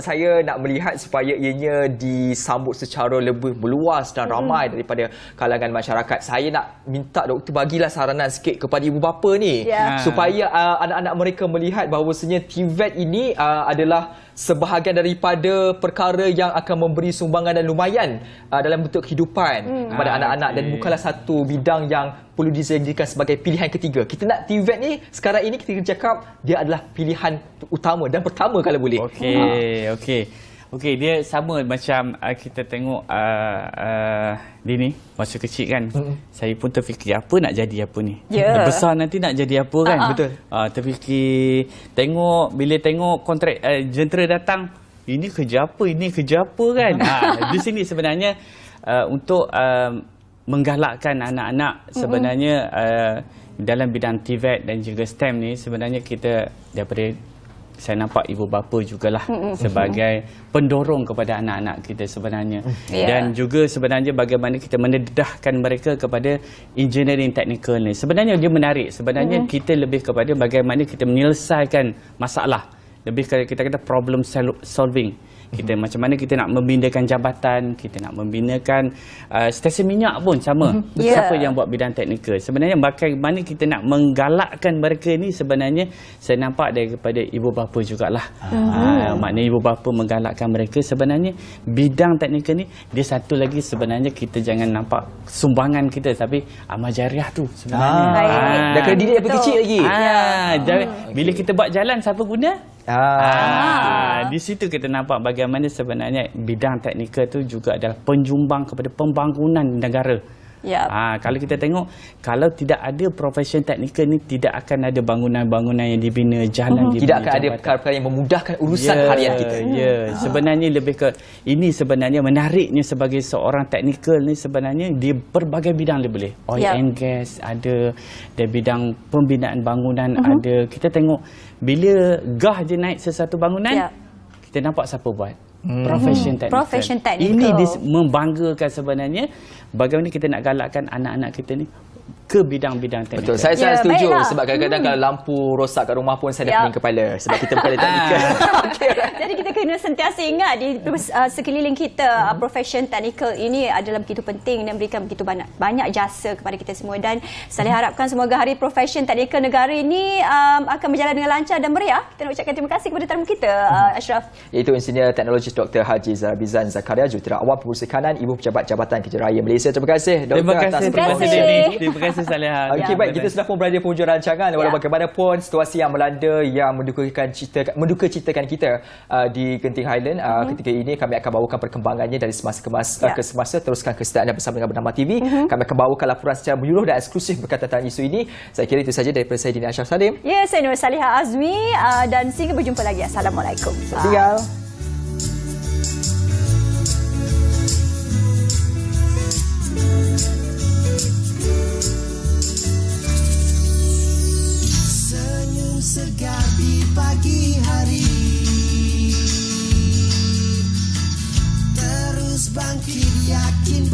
saya nak melihat supaya ianya disambut secara lebih luas dan ramai daripada kalangan masyarakat. Saya nak minta doktor bagilah saranan sikit kepada ibu bapa ni supaya anak-anak mereka melihat bahawasanya TVET ini adalah sebahagian daripada perkara yang akan memberi sumbangan dan lumayan dalam bentuk kehidupan kepada anak-anak dan bukanlah satu bidang yang perlu dijadikan sebagai pilihan ketiga. Kita nak TVET ni sekarang ini kita cakap dia adalah pilihan utama dan pertama kalau boleh. Okey, dia sama macam kita tengok Dini masa kecil kan. Saya pun terfikir apa nak jadi apa ni. Besar nanti nak jadi apa kan. Betul. Terfikir bila tengok kontrak jentera datang, ini kerja apa kan. Di sini sebenarnya untuk menggalakkan anak-anak sebenarnya dalam bidang TVET dan juga STEM ni sebenarnya kita daripada saya nampak ibu bapa jugalah sebagai pendorong kepada anak-anak kita sebenarnya. Dan juga sebenarnya bagaimana kita mendedahkan mereka kepada engineering teknikal ni. Sebenarnya dia menarik. Sebenarnya kita lebih kepada bagaimana kita menyelesaikan masalah. Lebih kita kata problem solving. Kita macam mana kita nak membinakan jabatan, kita nak membinakan stesen minyak pun sama. Siapa yang buat bidang teknikal. Sebenarnya bagaimana kita nak menggalakkan mereka ni sebenarnya saya nampak daripada ibu bapa jugalah. Maknanya ibu bapa menggalakkan mereka sebenarnya bidang teknikal ni dia satu lagi sebenarnya kita jangan nampak sumbangan kita tapi amal jariah tu sebenarnya. Dah kena didik daripada kecil lagi. Bila kita buat jalan siapa guna? Di situ kita nampak bagaimana sebenarnya bidang teknikal tu juga adalah penjumbang kepada pembangunan negara. Kalau kita tengok, kalau tidak ada profesion teknikal ni tidak akan ada bangunan-bangunan yang dibina, jalan dibina, tidak akan ada perkara-perkara yang memudahkan urusan harian kita. Sebenarnya lebih ke ini sebenarnya menariknya sebagai seorang teknikal ni sebenarnya di berbagai bidang dia boleh. Oil and gas ada, dan bidang pembinaan bangunan ada. Kita tengok bila gah je naik sesuatu bangunan, kita nampak siapa buat. Profession technical. Ini membanggakan sebenarnya bagaimana kita nak galakkan anak-anak kita ni ke bidang-bidang teknikal. Betul, saya setuju. Sebab kadang-kadang kalau lampu rosak kat rumah pun saya dah pening kepala sebab kita bukan teknikal. Jadi kita kena sentiasa ingat di sekeliling kita profession teknikal ini adalah begitu penting dan memberikan begitu banyak jasa kepada kita semua, dan saya harapkan semoga hari profession teknikal negara ini akan berjalan dengan lancar dan meriah. Kita nak ucapkan terima kasih kepada tetamu kita, Ashraf. Iaitu Engineer Teknologis Dr. Haji Bizan Zakaria, Jurutera Awam Pengurusi Kanan, Ibu Pejabat Jabatan Kerja Raya Malaysia. Terima kasih Dr. atas perkongsian. Terima kasih Saliha. Okey, baik, kita sudah pun berada di penghujung rancangan. Walau bagaimanapun situasi yang melanda yang menduka citakan kita di Genting Highland ketika ini, kami akan bawakan perkembangannya dari semasa ke semasa. Teruskan kesetiaan bersama dengan Bernama TV. Kami akan bawakan laporan secara menyeluruh dan eksklusif berkaitan tentang isu ini. Saya kira itu saja daripada saya, Dini Ashraf Salim. Ya, saya Nur Saliha Azmi, dan sehingga berjumpa lagi. Assalamualaikum. Tinggal. Segar di pagi hari, terus bangkit yakin